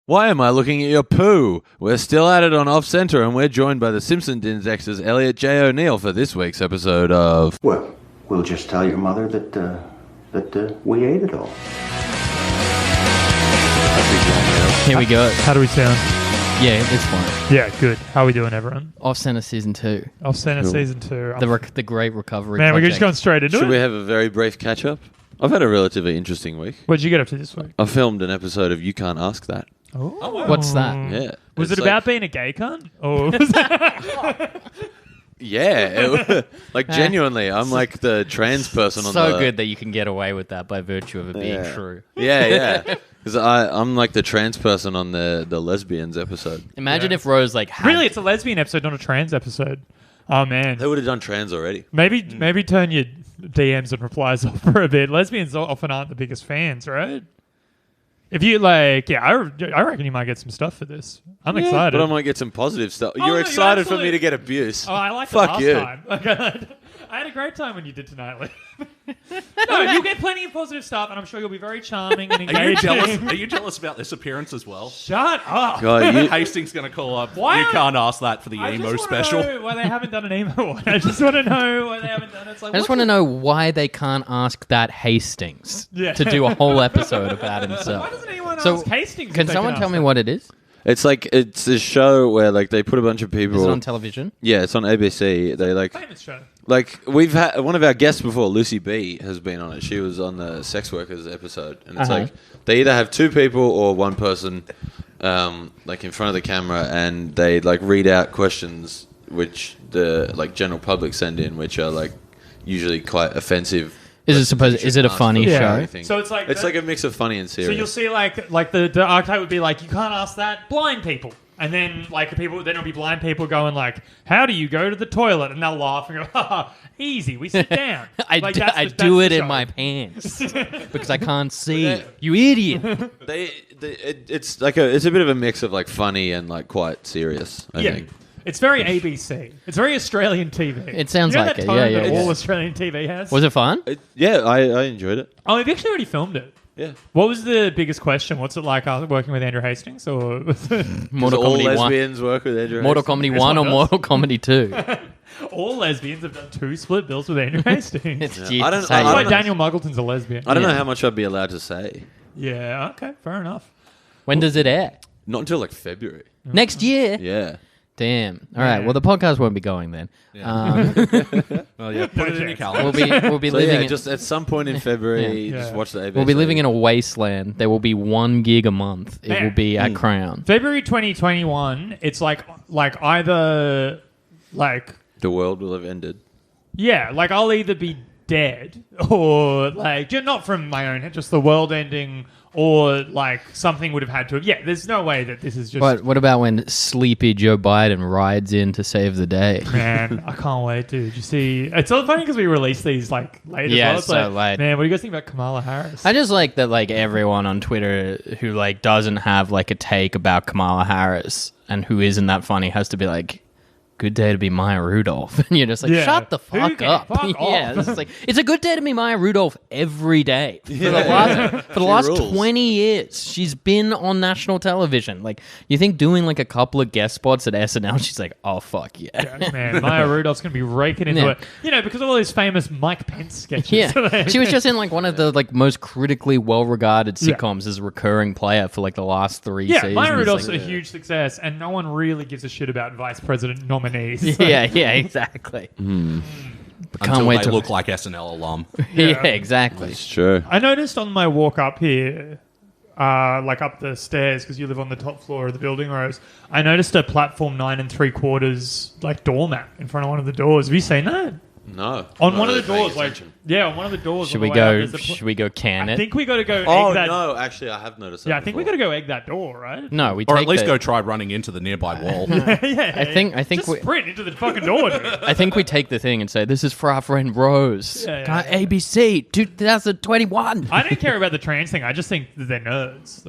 Why am I looking at your poo? We're still at it on Off Center, and we're joined by the Simpsons exes Elliot J. O'Neill for this week's episode of... Well, we'll just tell your mother that we ate it all. Here we go. How do we sound? Yeah, it's fine. Yeah, good. How are we doing, everyone? Off Center Season 2. Off Center Season 2. The great recovery Man, project. we're just going straight into Should it. we have a very brief catch-up? I've had a relatively interesting week. What did you get up to this week? I filmed an episode of You Can't Ask That. Oh, What's that? Yeah. Was It's it like- about being a gay cunt? Or was that... Yeah. Genuinely, I'm like the trans person on the... So good that you can get away with that by virtue of it being true. Yeah. Because I'm like the trans person on the lesbians episode. Imagine if Rose had... Really, it's a lesbian episode, not a trans episode. Oh, man. They would have done trans already. Maybe turn your DMs and replies off for a bit. Lesbians often aren't the biggest fans, right? If you I reckon you might get some stuff for this. I'm excited. But I might get some positive stuff. Oh, You're no, excited for absolutely- me to get abuse. Oh, I liked Fuck it you. last time. I had a great time when you did Tonight. No, you'll get plenty of positive stuff, and I'm sure you'll be very charming and Are you engaging. jealous? Are you jealous about this appearance as well? Shut up. God, you, Hastings going to call up. Why You are- can't ask that for the I emo just special. want to know why they haven't done an emo one. I just want to know why they haven't done it. It's like, I just want to know why they can't ask that Hastings to do a whole episode about Why himself. doesn't anyone So, ask Hastings? Can if they someone ask tell me them? what it is? it's a show where they put a bunch of people. Is it on television? Yeah, it's on ABC. They Famous show. we've had one of our guests before, Lucy B, has been on it. She was on the sex workers episode, and it's they either have two people or one person, in front of the camera, and they read out questions which the general public send in, which are usually quite offensive. Is it a funny Yeah. show? So it's It's like a mix of funny and So serious. you'll see the archetype would be you can't ask that blind people. And then then it'll be blind people going how do you go to the toilet? And they'll laugh and go, ha, easy, we sit down. I That's do the it in show. my pants because I can't see. You idiot. It's a bit of a mix of funny and quite serious. I think. It's very ABC. It's very Australian TV. It sounds you know like that it, tone yeah, that yeah. all Australian TV has? Was it fun? I enjoyed it. Oh, we've actually already filmed it. Yeah. What was the biggest question? What's it like working with Andrew Hastings? Or Mortal all Comedy 1. lesbians work with Andrew Mortal Hastings? Comedy Chris 1 or Waters. Mortal Comedy 2? all lesbians have done 2 split bills with Andrew Hastings. It's Yeah. I don't- say I It's don't like know. Daniel Muggleton's a lesbian. I don't know Yeah. how much I'd be allowed to say. Yeah, okay, fair enough. When does it air? Not until February. Next year? Yeah. Damn. All right. Well, the podcast won't be going then. Well, yeah, put it in your calendar. We'll be So living. just at some point in February, Yeah. just watch the ABC. We'll be living in a wasteland. There will be 1 gig a month. It Man. will be at Crown. February 2021, it's either The world will have ended. yeah, I'll either be dead or not from my own, just the world ending, or something would have had to have. Yeah, there's no way that this is just. What about when sleepy Joe Biden rides in to save the day? Man, I can't wait, dude. You see, it's so funny because we release these late. Yeah, as well. It's so late. Man, what do you guys think about Kamala Harris? I just like that everyone on Twitter who doesn't have a take about Kamala Harris and who isn't that funny has to be good day to be Maya Rudolph. And you're just Yeah. shut the Who fuck can- up. fuck Yeah, off. it's a good day to be Maya Rudolph every day. For the last rules. 20 years, she's been on national television. You think doing a couple of guest spots at SNL, she's oh, fuck yeah. Yeah, man, Maya Rudolph's going to be raking into Yeah. it. Because of all those famous Mike Pence sketches. Yeah, she was just in one of the most critically well-regarded Yeah. sitcoms as a recurring player for the last 3 Yeah, seasons. Maya Rudolph's Like, a huge success, and no one really gives a shit about vice president nominees. yeah, exactly. Until Can't wait they to look like SNL alum. Yeah, exactly. It's true. I noticed on my walk up here, up the stairs, because you live on the top floor of the building, Rose, I noticed a platform 9 3/4 doormat in front of one of the doors. Have you seen that? No. On Not one of the really paying doors, attention. on one of the doors. Should on we the way go? up, there's a Should we go can I it? think we got to go Oh, egg that. no. Actually, I have noticed that Yeah, I think we before. got to go egg that door, right? No, we Or take at least the- go try running into the nearby wall. yeah, I think just we. sprint into the fucking door, dude. I think we take the thing and say, "This is for our friend Rose." Yeah, ABC 2021. I don't care about the trans thing. I just think that they're nerds.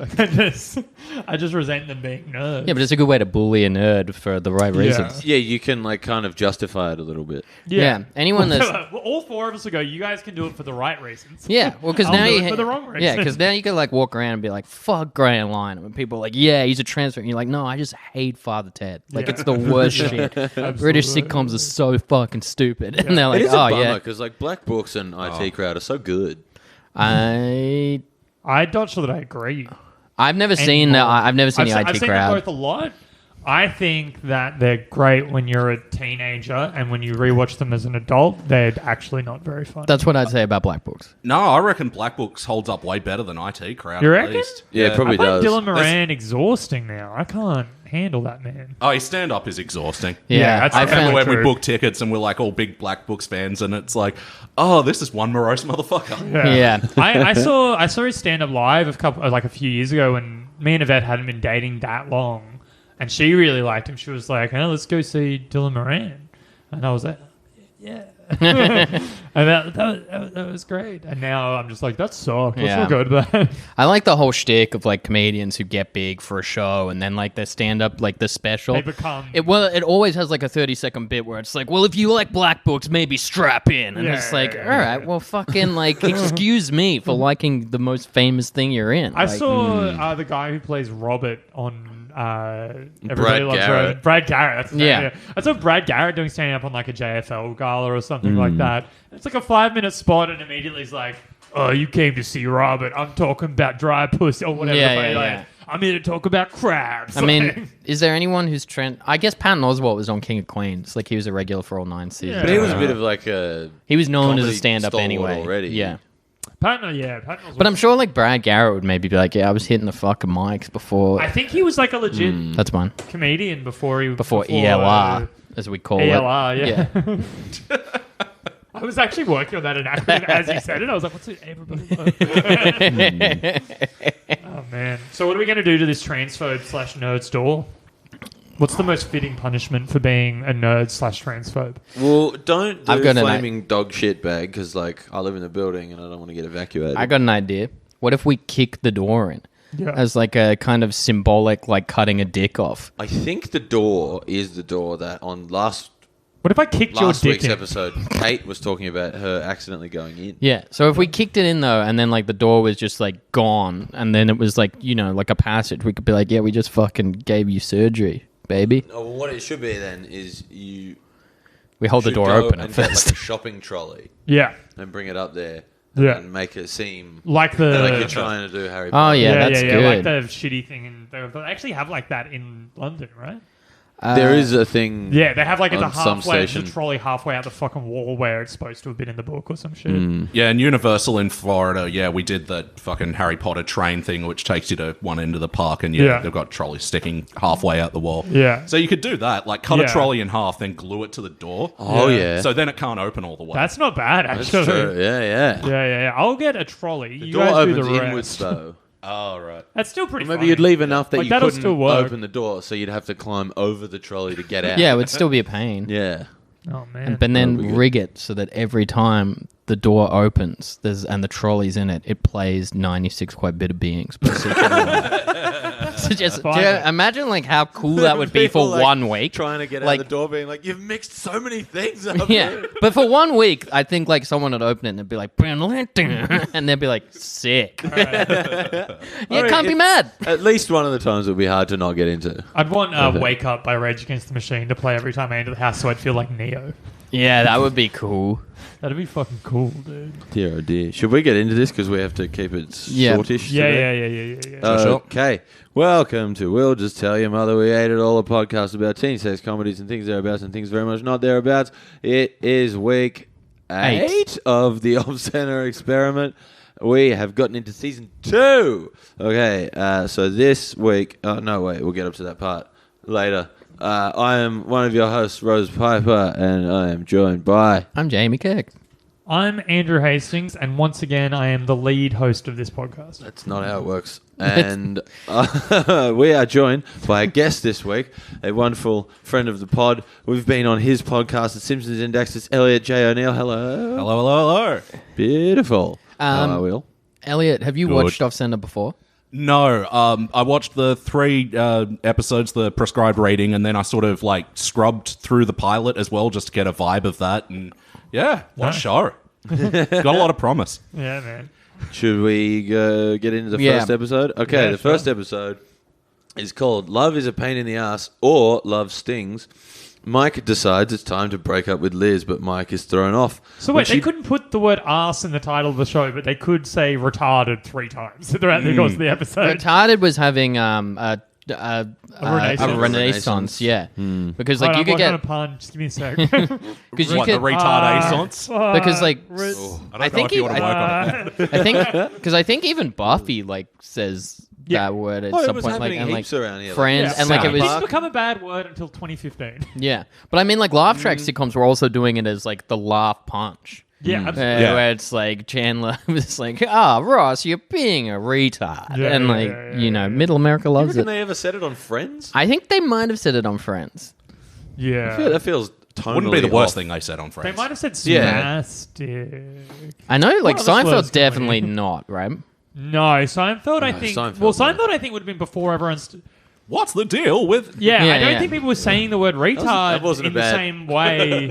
I just resent them being nerds. Yeah, but it's a good way to bully a nerd for the right reasons. Yeah, you can kind of justify it a little bit. Yeah. Anyone that's All 4 of us will go, you guys can do it for the right reasons. Yeah, well, because I'll now do you it for the wrong reasons. Yeah, because now you can like walk around and be like, "Fuck Graham Lyon," and people are like, "Yeah, he's a transfer," and you're like, "No, I just hate Father Ted. Like, Yeah. it's the worst shit. British sitcoms are so fucking stupid." And they're like, It is a "Oh bummer yeah." because like Black Books and IT Crowd are so good. I've not sure that I agree. never seen anymore. I've never seen the I've IT seen Crowd. them both a lot. I think that they're great when you're a teenager, and when you rewatch them as an adult, they're actually not very fun. That's what I'd say about Black Books. No, I reckon Black Books holds up way better than IT Crowd. You at reckon? least. Yeah, it probably I find does. Dylan Moran exhausting now. I can't handle that man. Oh, his stand-up is exhausting. Yeah, that's I I remember found when we true. booked tickets and we're like all big Black Books fans, and it's like, oh, this is one morose motherfucker. Yeah. I saw his stand up live a few years ago when me and Yvette hadn't been dating that long, and she really liked him. She was like, "Hey, let's go see Dylan Moran," and I was like, "Yeah." And that was great. And now I'm just like, that sucked. Let's Yeah. not go to that. I like the whole shtick of like comedians who get big for a show and then like their stand up, like the special. They become- it always has like a 30-second bit where it's like, well, if you like Black Books, maybe strap in. And Yeah, it's like, yeah, all right, well, fucking like, excuse me for liking the most famous thing you're in. I Like, saw the guy who plays Robert on Everybody Brad Loves Garrett. Raymond. Brad Garrett. That's his Yeah. name, I saw Brad Garrett doing stand up on like a JFL gala or something Mm. like that. It's like a 5-minute spot, and immediately he's like, "Oh, you came to see Robert. I'm talking about dry pussy or whatever." Yeah, the fuck, yeah, like, yeah. I'm here to talk about crabs. I Like, mean, is there anyone who's I guess Patton Oswalt was on King of Queens. Like he was a regular for all 9 seasons. Yeah. But he was a bit of like a He was known as a comedy stand-up stalwart anyway. already. Yeah. Patton was But I'm sure like Brad Garrett would maybe be like, yeah, I was hitting the fucking mics before. I think he was like a legit That's mine. comedian before ELR, as we call ELR, it. yeah. I was actually working on that acronym as you said it. I was like, what's it? Everybody Oh, man. So what are we going to do to this transphobe/nerd store? What's the most fitting punishment for being a nerd/transphobe? Well, don't do I've got an flaming dog shit bag because like I live in the building and I don't want to get evacuated. I got an idea. What if we kick the door in Yeah. as like a kind of symbolic, like cutting a dick off? I think the door is the door that on last What if I kicked your dick week's in? episode, Kate was talking about her accidentally going in. Yeah. So if we kicked it in though, and then like the door was just like gone, and then it was like, you know, like a passage, we could be like, yeah, we just fucking gave you surgery, baby. Oh, well, what it should be then is you We hold the should door go open and at get first. like a shopping trolley Yeah. and bring it up there Yeah. and make it seem Like the... like you're trying to do Harry Oh Potter. yeah, that's Like good. the shitty thing. They actually have like that in London, right? There is a thing. Yeah, they have like it's a On some halfway, it's a station. trolley halfway out the fucking wall where it's supposed to have been in the book or some shit. Yeah, and Universal in Florida, yeah, we did the fucking Harry Potter train thing, which takes you to one end of the park, and Yeah. they've got trolleys sticking halfway out the wall. Yeah. So you could do that, like cut Yeah. a trolley in half, then glue it to the door. Oh Yeah. yeah. So then it can't open all the way. That's not bad, That's actually. true. Yeah. Yeah. I'll get a trolley. The You door guys do opens the rest. inwards though. oh, right. That's still pretty. Maybe funny. you'd leave enough that Like, you that'll couldn't still work. open the door, so you'd have to climb over the trolley to get out. Yeah, it would still be a pain. Yeah. Oh man. But That'd be then good. rig it so that every time the door opens and the trolley's in it, it plays 96 Quite Bitter Beings. by CK1. So just Fine. do you imagine like how cool that would be People, for like, 1 week. Trying to get Like- out the door, being like, "You've mixed so many things up." Yeah, but for 1 week, I think like someone would open it and they'd be like, and they'd be like, sick. Yeah, can't be mad. At least one of the times it would be hard to not get into. I'd want "Wake Up" by Rage Against the Machine to play every time I enter the house, so I'd feel like Neo. Yeah, that would be cool. That'd be fucking cool, dude. Dear oh dear. Should we get into this because we have to keep it Yeah. shortish? Yeah. today? Okay. Welcome to We'll Just Tell Your Mother We Ate It All, a podcast about teen sex comedies and things thereabouts and things very much not thereabouts. It is week 8 of the Off Center experiment. We have gotten into season 2. Okay, so this week... Oh, no, wait. We'll get up to that part later. I am one of your hosts, Rose Piper, and I am joined by... I'm Jamie Kirk. I'm Andrew Hastings, and once again, I am the lead host of this podcast. That's not how it works. And we are joined by a guest this week, a wonderful friend of the pod. We've been on his podcast, The Simpsons Index. It's Elliot J. O'Neill. Hello. Hello. Beautiful. How are we all? Elliot, have you Good. watched Off Center before? No, I watched the 3 episodes, the prescribed rating, and then I sort of like scrubbed through the pilot as well just to get a vibe of that. And yeah, what a show. Got a lot of promise. Yeah, man. Should we get into the first episode? Okay, Yeah, the first episode is called Love is a Pain in the Ass or Love Stings. Mike decides it's time to break up with Liz, but Mike is thrown off. So wait, they couldn't put the word ass in the title of the show, but they could say retarded 3 times throughout the course of the episode. Retarded was having a renaissance. renaissance, yeah. Because like Hold you on, could I'm get working on a pun. Just give me a sec. because you What, the could retardations? because like I don't I know think if you want to work on it. I think even Buffy like says that word at Oh, it some was point, like happening and like heaps around here. friends, and like it It was didn't become a bad word until 2015. yeah. But I mean, like laugh track sitcoms were also doing it as like the laugh punch. Yeah, absolutely. Where it's like Chandler was like, Ross, you're being a retard. Yeah, and yeah, like, yeah, you know, middle America You loves reckon it. they ever said it on Friends? I think they might have said it on Friends. Yeah. That feels tonally Wouldn't be the worst off. thing they said on They Friends. might have said Yeah. spastic. I know, like, Well, this Seinfeld's was definitely not, right? No, Seinfeld, I think. Seinfeld, Well, no. Seinfeld, I think, would have been before everyone's. What's the deal with... Yeah, Yeah, I don't yeah. think people were saying the word retard that wasn't in a the bad- same way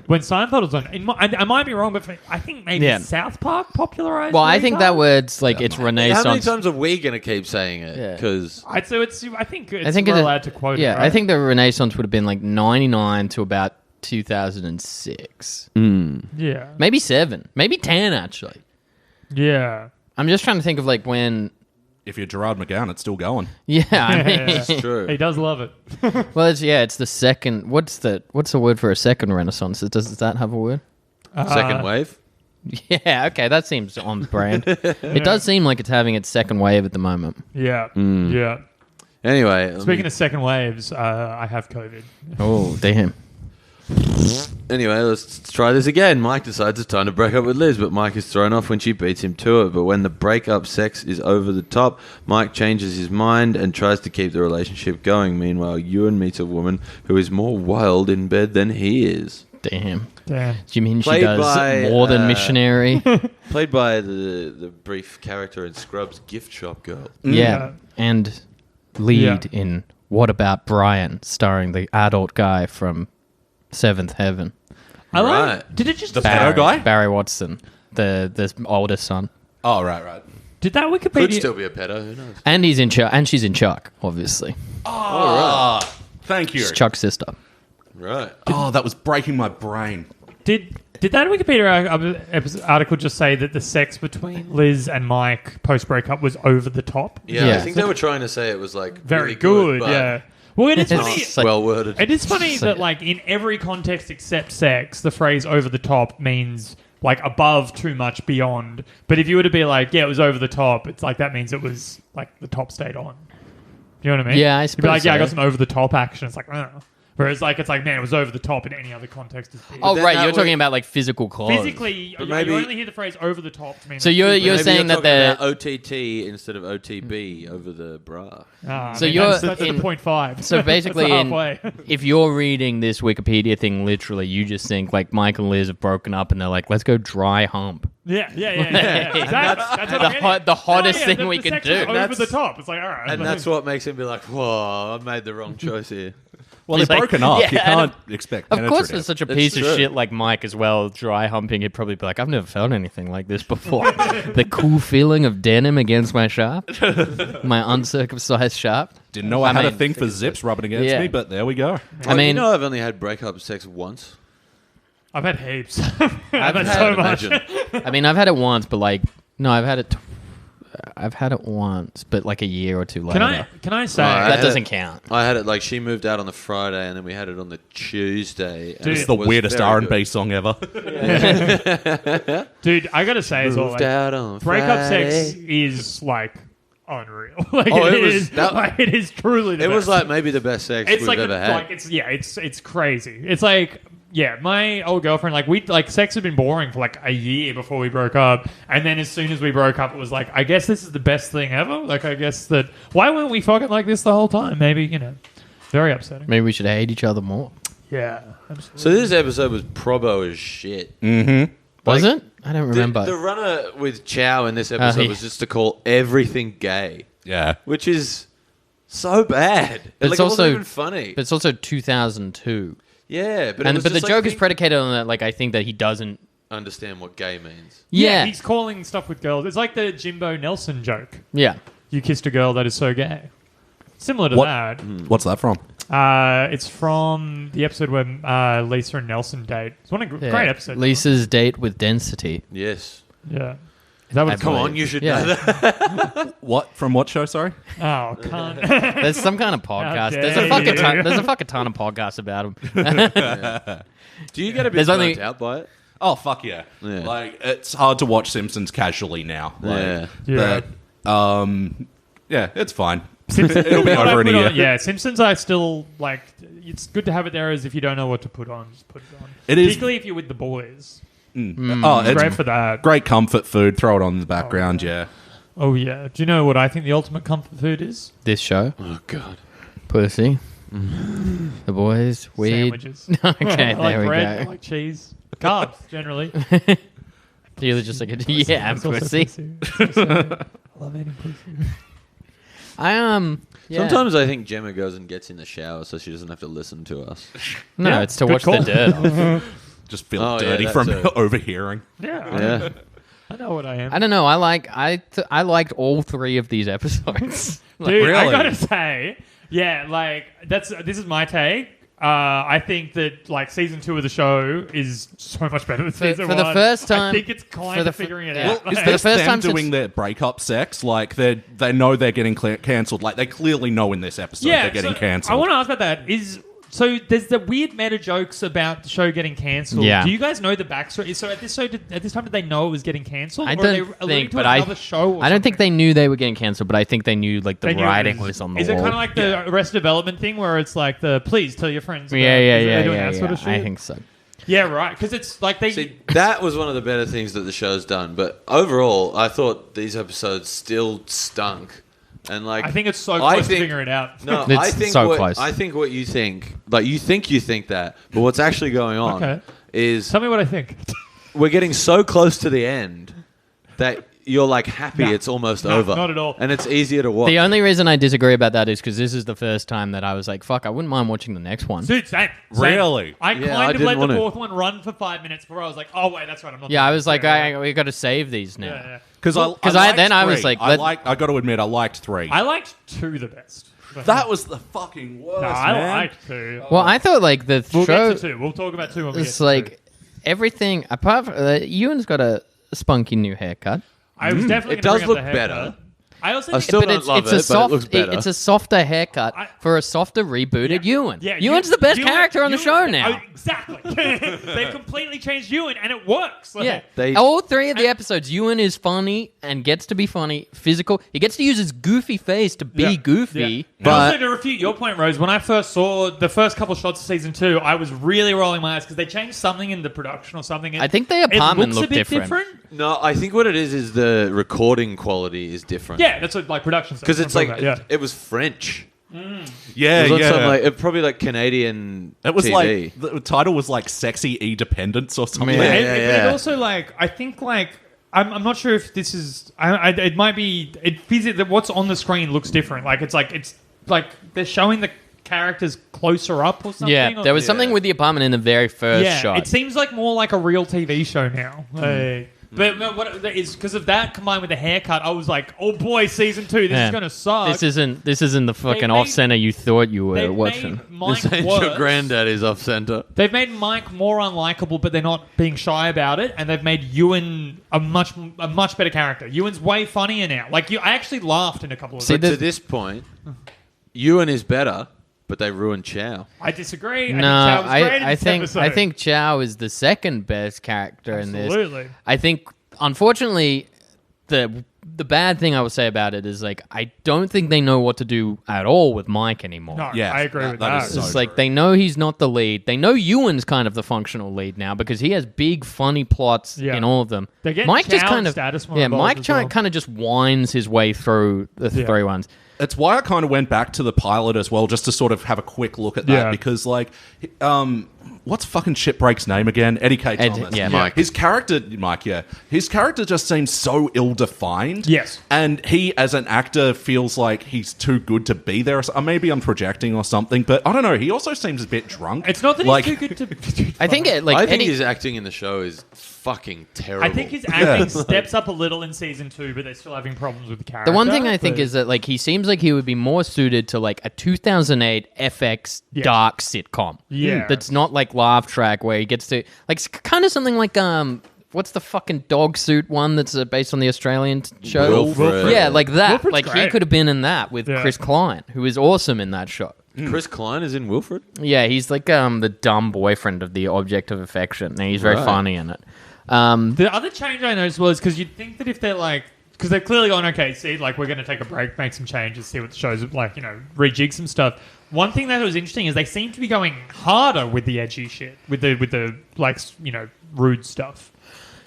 when Seinfeld was on. I might be wrong, but I think maybe Yeah. South Park popularized. Well, I think that retard. word's like it's How many Renaissance. times are we going to keep saying it? Yeah. Because I think I think we're it- allowed to quote yeah, it. Right? I think the Renaissance would have been like 99 to about 2006. Yeah. Maybe 7. Maybe 10, actually. Yeah. I'm just trying to think of like when. If you're Gerard McGowan, it's still going. Yeah, I mean, it's true. He does love it. well, it's the second. What's the word for a second Renaissance? Does that have a word? Second wave? Yeah, okay, that seems on brand. It does seem like it's having its second wave at the moment. Yeah. Yeah. Anyway. Speaking of second waves, I have COVID. Oh, damn. Anyway, let's try this again. Mike decides it's time to break up with Liz, but Mike is thrown off when she beats him to it. But when the breakup sex is over the top, Mike changes his mind and tries to keep the relationship going. Meanwhile, Ewan meets a woman who is more wild in bed than he is. Damn. Damn. Do you mean she Played does by, more than missionary? Played by the brief character in Scrubs, Gift Shop Girl. Yeah. And lead in What About Brian, starring the adult guy from Seventh Heaven. I like. Right. Did it just The describe- pedo guy? Barry Watson, the oldest son. Oh, right. Did that Could Wikipedia? still be a pedo, who knows? And he's in Chuck, and she's in Chuck, obviously. Oh, thank you. It's Chuck's sister. Right. Oh, that was breaking my brain. Did that Wikipedia article just say that the sex between Liz and Mike post breakup was over the top? Yeah, Yeah. I think they were trying to say it was like Very really good. but Yeah. Well, it is funny. It's like- well worded. It is funny that, like, in every context except sex, the phrase "over the top" means like above, too much, beyond. But if you were to be like, "Yeah, it was over the top," it's like that means it was like the top stayed on. Do you know what I mean? Yeah, I You'd be like, suppose "Yeah, I so. got some over the top action." It's like, I don't know. Whereas, like, it's like, man, it was over the top in any other context. Is big. Oh, then right. that You're would- talking about like physical clothes. Physically, But you maybe- only hear the phrase "over the top" to mean. So like, you're physically. Maybe saying that talking the about OTT instead of OTB over the bra. Ah, So I mean, you're that's in- the 0.5. So basically, That's in, halfway. if you're reading this Wikipedia thing literally, you just think like Mike and Liz have broken up and they're like, let's go dry hump. Yeah. Exactly. That's what the I'm getting. hot- the hottest thing the we can sex do. was over That's- the top. It's like, all right. And that's what makes him be like, whoa, I made the wrong choice here. Well, He's they're like- broken up. yeah, You and can't expect Of course, penetrative. there's such a It's piece of true. shit like Mike as well, dry humping. He'd probably be like, I've never felt anything like this before. The cool feeling of denim against my shaft, my uncircumcised shaft. Didn't know I had a mean, thing for zips rubbing against Yeah. me, but there we go. I mean, you know, I've only had breakup sex once. I've had heaps. I've had I so would much. imagine. I mean, I've had it once, but like, no, I've had it. I've had it once, but like a year or two later. Can I say? Right. That had doesn't it- count. I had it like she moved out on the Friday and then we had it on the Tuesday. and Dude. It's it the was weirdest very R&B good. song ever. Dude, I gotta say as well, Moved like, out on breakup sex Friday. is like unreal. Like Oh, it it was- is. that- Like, it is truly. The It was best. like maybe the best sex it's we've like ever had. like it's crazy. It's like. Yeah, my old girlfriend, like sex had been boring for like a year before we broke up, and then as soon as we broke up, it was like, I guess this is the best thing ever. Like, I guess that why weren't we fucking like this the whole time? Maybe very upsetting. Maybe we should hate each other more. Yeah, absolutely. So this episode was probo as shit. Was Like, it? I don't remember. The runner with Chow in this episode he- was just to call everything gay, Yeah. which is so bad. But Like, it's it also wasn't even funny. But it's also 2002. Yeah, but it And was but the just joke like is predicated on that. Like I think that he doesn't understand what gay means. Yeah. he's calling stuff with girls. It's like the Jimbo Nelson joke. Yeah. You kissed a girl that is so gay. Similar to What? that. What's that from? It's from the episode where Lisa and Nelson date. It's one of great episode. Lisa's date with density. Yes. Yeah. Is that what it's Come called? on, you should Yeah. know that. What from what show? Sorry. Oh, can't. There's some kind of podcast. dare There's a you. fucking ton of podcasts about him. Do you get a bit There's burnt only- out by it? Oh fuck yeah. Yeah. Like it's hard to watch Simpsons casually now. Like, Yeah. yeah, it's fine. Simpsons, It'll be what I over in a put year. on- Yeah, Simpsons. I still like. It's good to have it there, as if you don't know what to put on, just put it on. It is- particularly if you're with the boys. Oh, it's Great for that. great comfort food. Throw it on in the background. Yeah. Oh yeah. Do you know what I think the ultimate comfort food is? This show, Oh god. pussy, the boys, weed. Sandwiches. Okay, I like there we bread. I go. like cheese. Carbs generally. You're just like, yeah, I'm It's also pussy. It's also- I love eating pussy. Yeah. Sometimes I think Gemma goes and gets in the shower so she doesn't have to listen to us. No, Yeah, it's to good watch call. the dirt. Just feel Oh, yeah, dirty that from too. overhearing. Yeah. Yeah. I know what I am. I don't know. I liked all 3 of these episodes. Like, Dude, I really? gotta say, yeah, like this is my take. I think that like season 2 of the show is so much better than season for 1. the first I time- think it's kind for the of figuring it yeah. out. Well, Is For the this first them time since- doing their breakup sex? Like they know they're getting cancelled. Like they clearly know in this episode they're getting so cancelled. I want to ask about that. So there's the weird meta jokes about the show getting cancelled. Yeah. Do you guys know the backstory? So at this time, did they know it was getting cancelled? I Or are they don't alluding think, to but another show. Or I don't think something? they knew they were getting cancelled, but I think they knew like the They knew it writing was on the Is wall. it kind of like the Arrested Development thing where it's like the please tell your friends? About, yeah, is they doing that sort of shit? I think so. Yeah, right. Because it's like they. See, that was one of the better things that the show's done. But overall, I thought these episodes still stunk. And like, I think it's so close to figuring it out. No, It's I think so close. I think what you think, like you think that, but what's actually going on Okay. is Tell me what I think. we're getting so close to the end that you're like happy No. it's almost No, over. not at all. And it's easier to watch. The only reason I disagree about that is because this is the first time that I was like, fuck, I wouldn't mind watching the next one. Dude, same. Really? I Yeah, I kind of didn't let the want to. fourth one run for 5 minutes before I was like, oh, wait, that's right. I'm not Yeah, doing I this. was like, Yeah, we got to save these now. yeah. Because I was like, I got to admit, I liked 3. I liked 2 the best. that was the fucking worst. No, I man. liked 2. Well, I thought like the We'll show get to 2. We'll talk about 2 when we get is to like 2. everything apart from Ewan's got a spunky new haircut. I was definitely It gonna does bring up look the haircut. better. I also I think still but don't it's, love it's it, a but soft, it looks better. it's a softer haircut for a softer rebooted Ewan. Yeah, Ewan's the best character on the show now. Oh, exactly. They've completely changed Ewan, and it works. Like, Yeah, They- all 3 of the episodes, Ewan is funny and gets to be funny, physical. He gets to use his goofy face to be Yeah. goofy. Yeah. And But- also to refute your point, Rose, when I first saw the first couple shots of season 2, I was really rolling my eyes because they changed something in the production or something. I think the apartment it looks looked a bit different. No, I think what it is the recording quality is different. Yeah, that's what like production stuff. Because it's like yeah. it was French. Yeah, It was on yeah. some, like, probably like Canadian it was TV. like the title was like "Sexy E-Dependence" or something. Yeah. But Yeah. it also like I think like I'm not sure if this is it might be that what's on the screen looks different. It's like they're showing the characters closer up or something. Yeah, or- there was something with the apartment in the very first yeah, shot. it seems like more like a real TV show now. But what is because of that combined with the haircut, I was like, oh boy, season 2, this Yeah. is gonna suck. This isn't the fucking made- off center you thought you were They've watching. made Mike This ain't worse. your granddaddy's off center. They've made Mike more unlikable, but they're not being shy about it, and they've made Ewan a much better character. Ewan's way funnier now. I actually laughed in a couple of. See, But the- to this point, Ewan is better, but they ruined Chow. I disagree. No, I think Chow was great in I this think episode. I think Chow is the second best character in this. Absolutely. I think, unfortunately, the bad thing I would say about it is like I don't think they know what to do at all with Mike anymore. No, Yes, I agree with that that. is so It's like they know he's not the lead. They know Ewan's kind of the functional lead now because he has big, funny plots Yeah. in all of them. They're getting Mike just Chow kind and of Status more yeah. involved Mike as well. kind of just winds his way through the Yeah. 3 ones. it's why I kind of went back to the pilot as well, just to sort of have a quick look at that, Yeah. because like, what's fucking Shipbreak's name again? Eddie K. Thomas. yeah, Mike. His character, his character just seems so ill-defined. Yes. And he, as an actor, feels like he's too good to be there. Maybe I'm projecting or something, but I don't know. He also seems a bit drunk. It's not that like, he's too good to. I think like I think Eddie, his acting in the show is fucking terrible. I think his acting steps up a little in season 2, but they're still having problems with the character. the one thing I think but- is that like he seems like he would be more suited to like a 2008 FX dark sitcom. Yeah. That's not like laugh track where he gets to like kind of something like what's the fucking dog suit one that's based on the Australian show? Wilfred. Yeah, like that. Wilfred's like he great. could have been in that with Yeah. Chris Klein, who is awesome in that show. Chris Klein is in Wilfred. Yeah, he's like the dumb boyfriend of the object of affection. And he's very Right. funny in it. The other change I noticed was because you'd think that if they're like, because they're clearly going, okay, see, like we're going to take a break, make some changes, see what the show's like, rejig some stuff. One thing that was interesting is they seem to be going harder with the edgy shit, with the like rude stuff.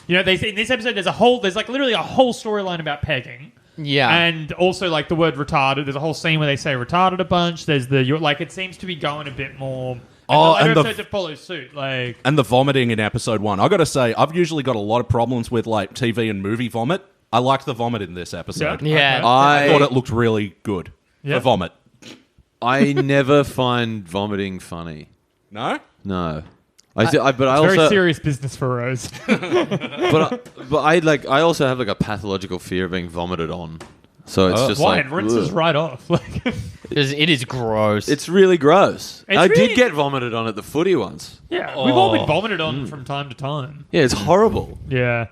They in this episode there's like literally a whole storyline about pegging. Yeah. And also like the word retarded. There's a whole scene where they say retarded a bunch. There's it seems to be going a bit more. And the later episodes that follow suit, like. And the vomiting in episode 1. I got to say, I've usually got a lot of problems with like TV and movie vomit. I liked the vomit in this episode. Yeah. I thought it looked really good. Yeah. The vomit. I never find vomiting funny. No? No. But I It's also very serious business for Rose. but I also have like a pathological fear of being vomited on. So it's just Why? like It rinses ugh. right off. Like, It is gross. It's really gross. It's I really- did get vomited on at the footy once. yeah, we've all been vomited on from time to time. Yeah, it's horrible. Yeah.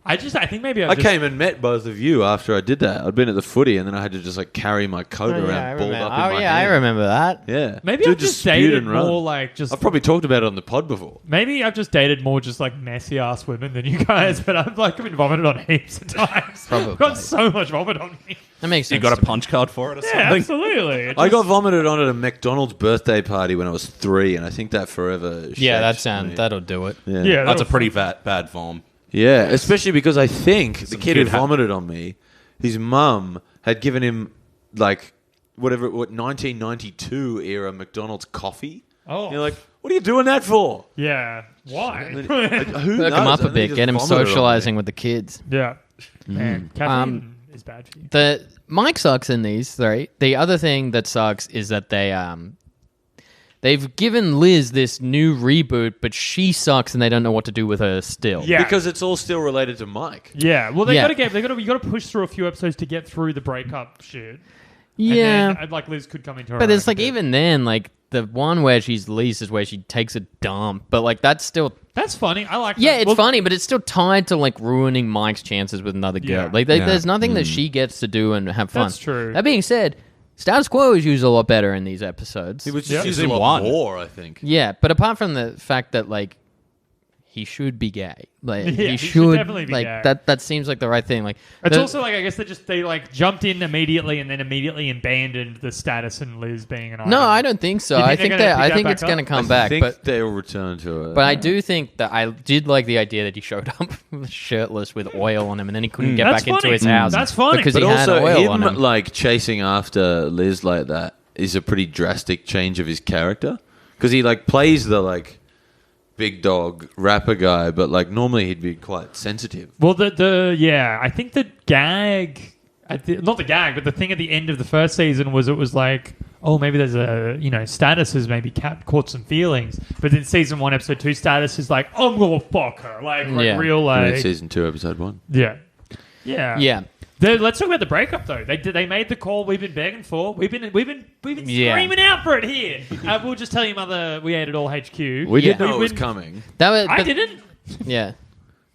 I think maybe I came and met both of you after I did that. I'd been at the footy and then I had to just like carry my coat around balled up in my hand. I remember that. Yeah. Maybe Dude I've just spewed dated and run. more like just. I've probably talked about it on the pod before. Maybe I've just dated more just like messy ass women than you guys, but I've like been vomited on heaps of times. Probably. I've got so much vomit on me. That makes sense. You got to a punch card for it or Yeah, something? absolutely. It I just- got vomited on at a McDonald's birthday party when I was 3, and I think that forever. Yeah, shaped me. that'll do it. Yeah. Yeah, That's a that'll- pretty bad vom. Yeah, especially because I think the Some kid who kid had- vomited on me, his mum had given him like what 1992 era McDonald's coffee. Oh. You're like, what are you doing that for? Yeah. Why? Who Perk knows? him up I a think bit. he just Get him vomited on me. socializing with the kids. Yeah. Man, caffeine is bad for you. The Mike sucks in these three. The other thing that sucks is that they've given Liz this new reboot, but she sucks and they don't know what to do with her still. Yeah. Because it's all still related to Mike. Yeah. Well, Yeah. you got to push through a few episodes to get through the breakup shit. Yeah. And then, like Liz could come into her But own it's like a bit. even then, like the one where she's least is where she takes a dump. But like that's still That's funny. I like yeah, that. it's Well, funny, but it's still tied to like ruining Mike's chances with another girl. Yeah. Like Yeah. there's nothing that she gets to do and have fun. That's true. That being said, status quo is used a lot better in these episodes. He was Yeah. just used Season a lot 1. more, I think. Yeah, but apart from the fact that like he should be gay, like Yeah, he he should should definitely be like gay. that seems like the right thing. Like It's the- also like I guess they like jumped in immediately and then immediately abandoned the status and Liz being an no, item. I don't think so. You think I they're think gonna that pick I that think back it's going to up? come I back, think but they'll return to it. but I do think that I did like the idea that he showed up shirtless with oil on him, and then he couldn't get That's back into funny. his house. That's funny. because But he had also oil on him him. like chasing after Liz like that is a pretty drastic change of his character because he like plays the like big dog rapper guy, but like normally he'd be quite sensitive. Well, I think the gag, not the gag, but the thing at the end of the first season was it was like, oh, maybe there's a status has maybe caught some feelings, but then season 1, episode 2, status is like, I'm gonna fuck her, like Yeah. real And like it's season 2, episode 1. yeah. yeah. Let's talk about the breakup though. They made the call we've been begging for. We've been Yeah. screaming out for it here. We'll just tell you, mother. We ate it all HQ. We Yeah. did know it was We've been- coming. That was, I but- didn't. Yeah,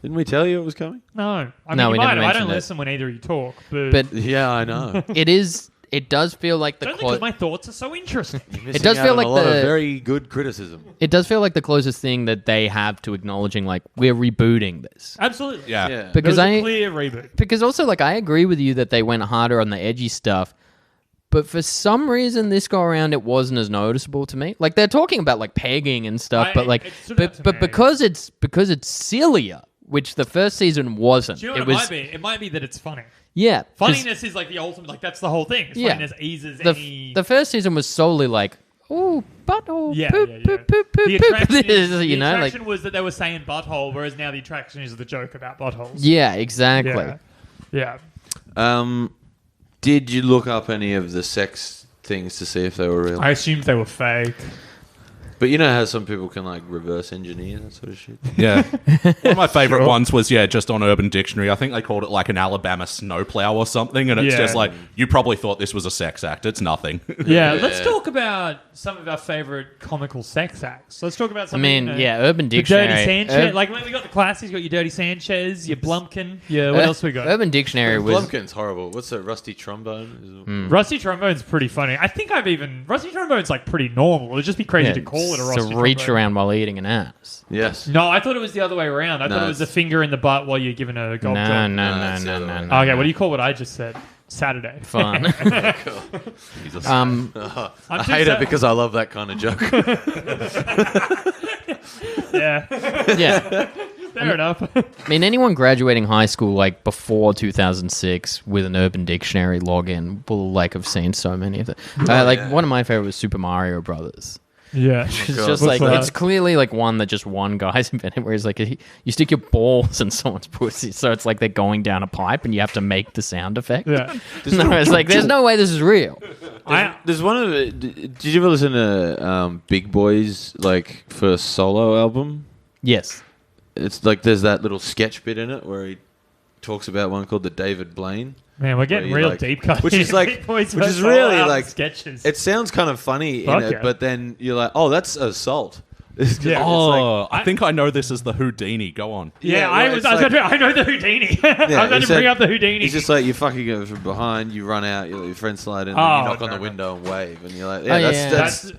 Didn't we tell you it was coming? No, I mean, No, you we might never have. I don't mentioned it. listen when either of you talk, but, but Yeah, I know. it is. It does feel like the only because my thoughts are so interesting. Missing does out feel on like a lot of the- very good criticism. It does feel like the closest thing that they have to acknowledging, like, we're rebooting this. Absolutely. Yeah. Yeah. Because There was a I, clear reboot. because also, like, I agree with you that they went harder on the edgy stuff, but for some reason, this go around, it wasn't as noticeable to me. Like, they're talking about like pegging and stuff, but like, it stood out to but me. because it's sillier, which the first season wasn't. Do you know what it it was. might be? It might be that it's funny. Yeah. 'cause Funniness is like the ultimate. Like that's the whole thing. Funniness eases any. The first season was solely like, ooh, butthole, poop, poop, poop, poop, The poop. attraction was that they were saying butthole, whereas now the attraction is the joke about buttholes. Yeah, exactly. Yeah. Did you look up any of the sex things to see if they were real? I assumed they were fake. But you know how some people can like reverse engineer that sort of shit? Yeah. One of my favorite ones was, just on Urban Dictionary. I think they called it like an Alabama snowplow or something. And it's just like, you probably thought this was a sex act. It's nothing. Yeah, let's talk about some of our favorite comical sex acts. Let's talk about something. Urban the Dictionary. Dirty Sanchez. Like, we got the classics. You got your Dirty Sanchez, your Blumpkin. Yeah, what else we got? Urban Dictionary was... Blumpkin's horrible. What's that? Rusty Trombone? Rusty Trombone's pretty funny. I think Rusty Trombone's like pretty normal. It'd just be crazy to call it a Rusty Trombone. Reach around while eating an ass. Yes. No, I thought it was the other way around. I thought it was a finger in the butt while you're giving a gob job. No. Okay, what do you call what I just said? Saturday. Fun. I hate it sad. because I love that kind of joke. Yeah. Yeah. Fair enough. I mean, anyone graduating high school like before 2006 with an Urban Dictionary login will like have seen so many of them. One of my favorite was Super Mario Brothers. Yeah. It's God. just What's like that? it's clearly like one that just one guy's invented, where it's like you stick your balls in someone's pussy, so it's like they're going down a pipe, and you have to make the sound effect. Yeah. No, it's like there's no way this is real. There's one of the... Did you ever listen to Big Boy's like first solo album? Yes. It's like there's that little sketch bit in it where he talks about one called the David Blaine. Man, we're getting Where you, real like- deep cut. which is like- Which which is really, like- sketches. It sounds kind of funny Fuck in it, yeah. but then you're like, oh, that's assault. It's Yeah. I think I know this as the Houdini. Go on. yeah, well, I know the Houdini. I was about he to said- bring up the Houdini. He's just like, you're fucking it from behind, you run out, you let your friend slide in, and Oh, you knock on no, the no. window and wave, and you're like, yeah. that's Is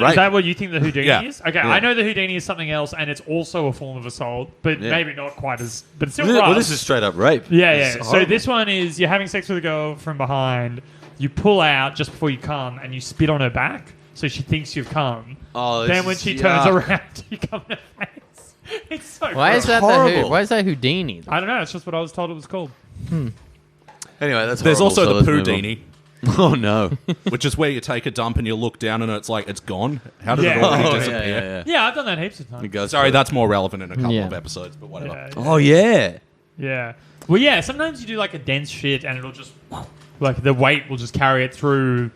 right. that what you think the Houdini Yeah. is? Okay, I know the Houdini is something else, and it's also a form of assault, but Yeah. maybe not quite as. But it's still Well, rough. this is straight up rape. Yeah. It's So horrible. this one is you're having sex with a girl from behind. You pull out just before you come, and you spit on her back, so she thinks you've come. Oh, this Then when is she turns yuck. around, you come in her face. It's so. Why gross. is that? horrible. Why is that Houdini? I don't know. It's just what I was told it was called. Anyway, that's There's horrible, so also let's the move on. Poodini, Oh, no. which is where you take a dump and you look down and it's like, it's gone. How did Yeah. it already Oh, yeah, disappear? yeah, yeah. Yeah, I've done that heaps of It times. goes Sorry, for it. that's more relevant in a couple Yeah. of episodes, but whatever. Yeah, Oh, yeah. yeah. Well, yeah. Sometimes you do like a dense shit, and it'll just like the weight will just carry it through,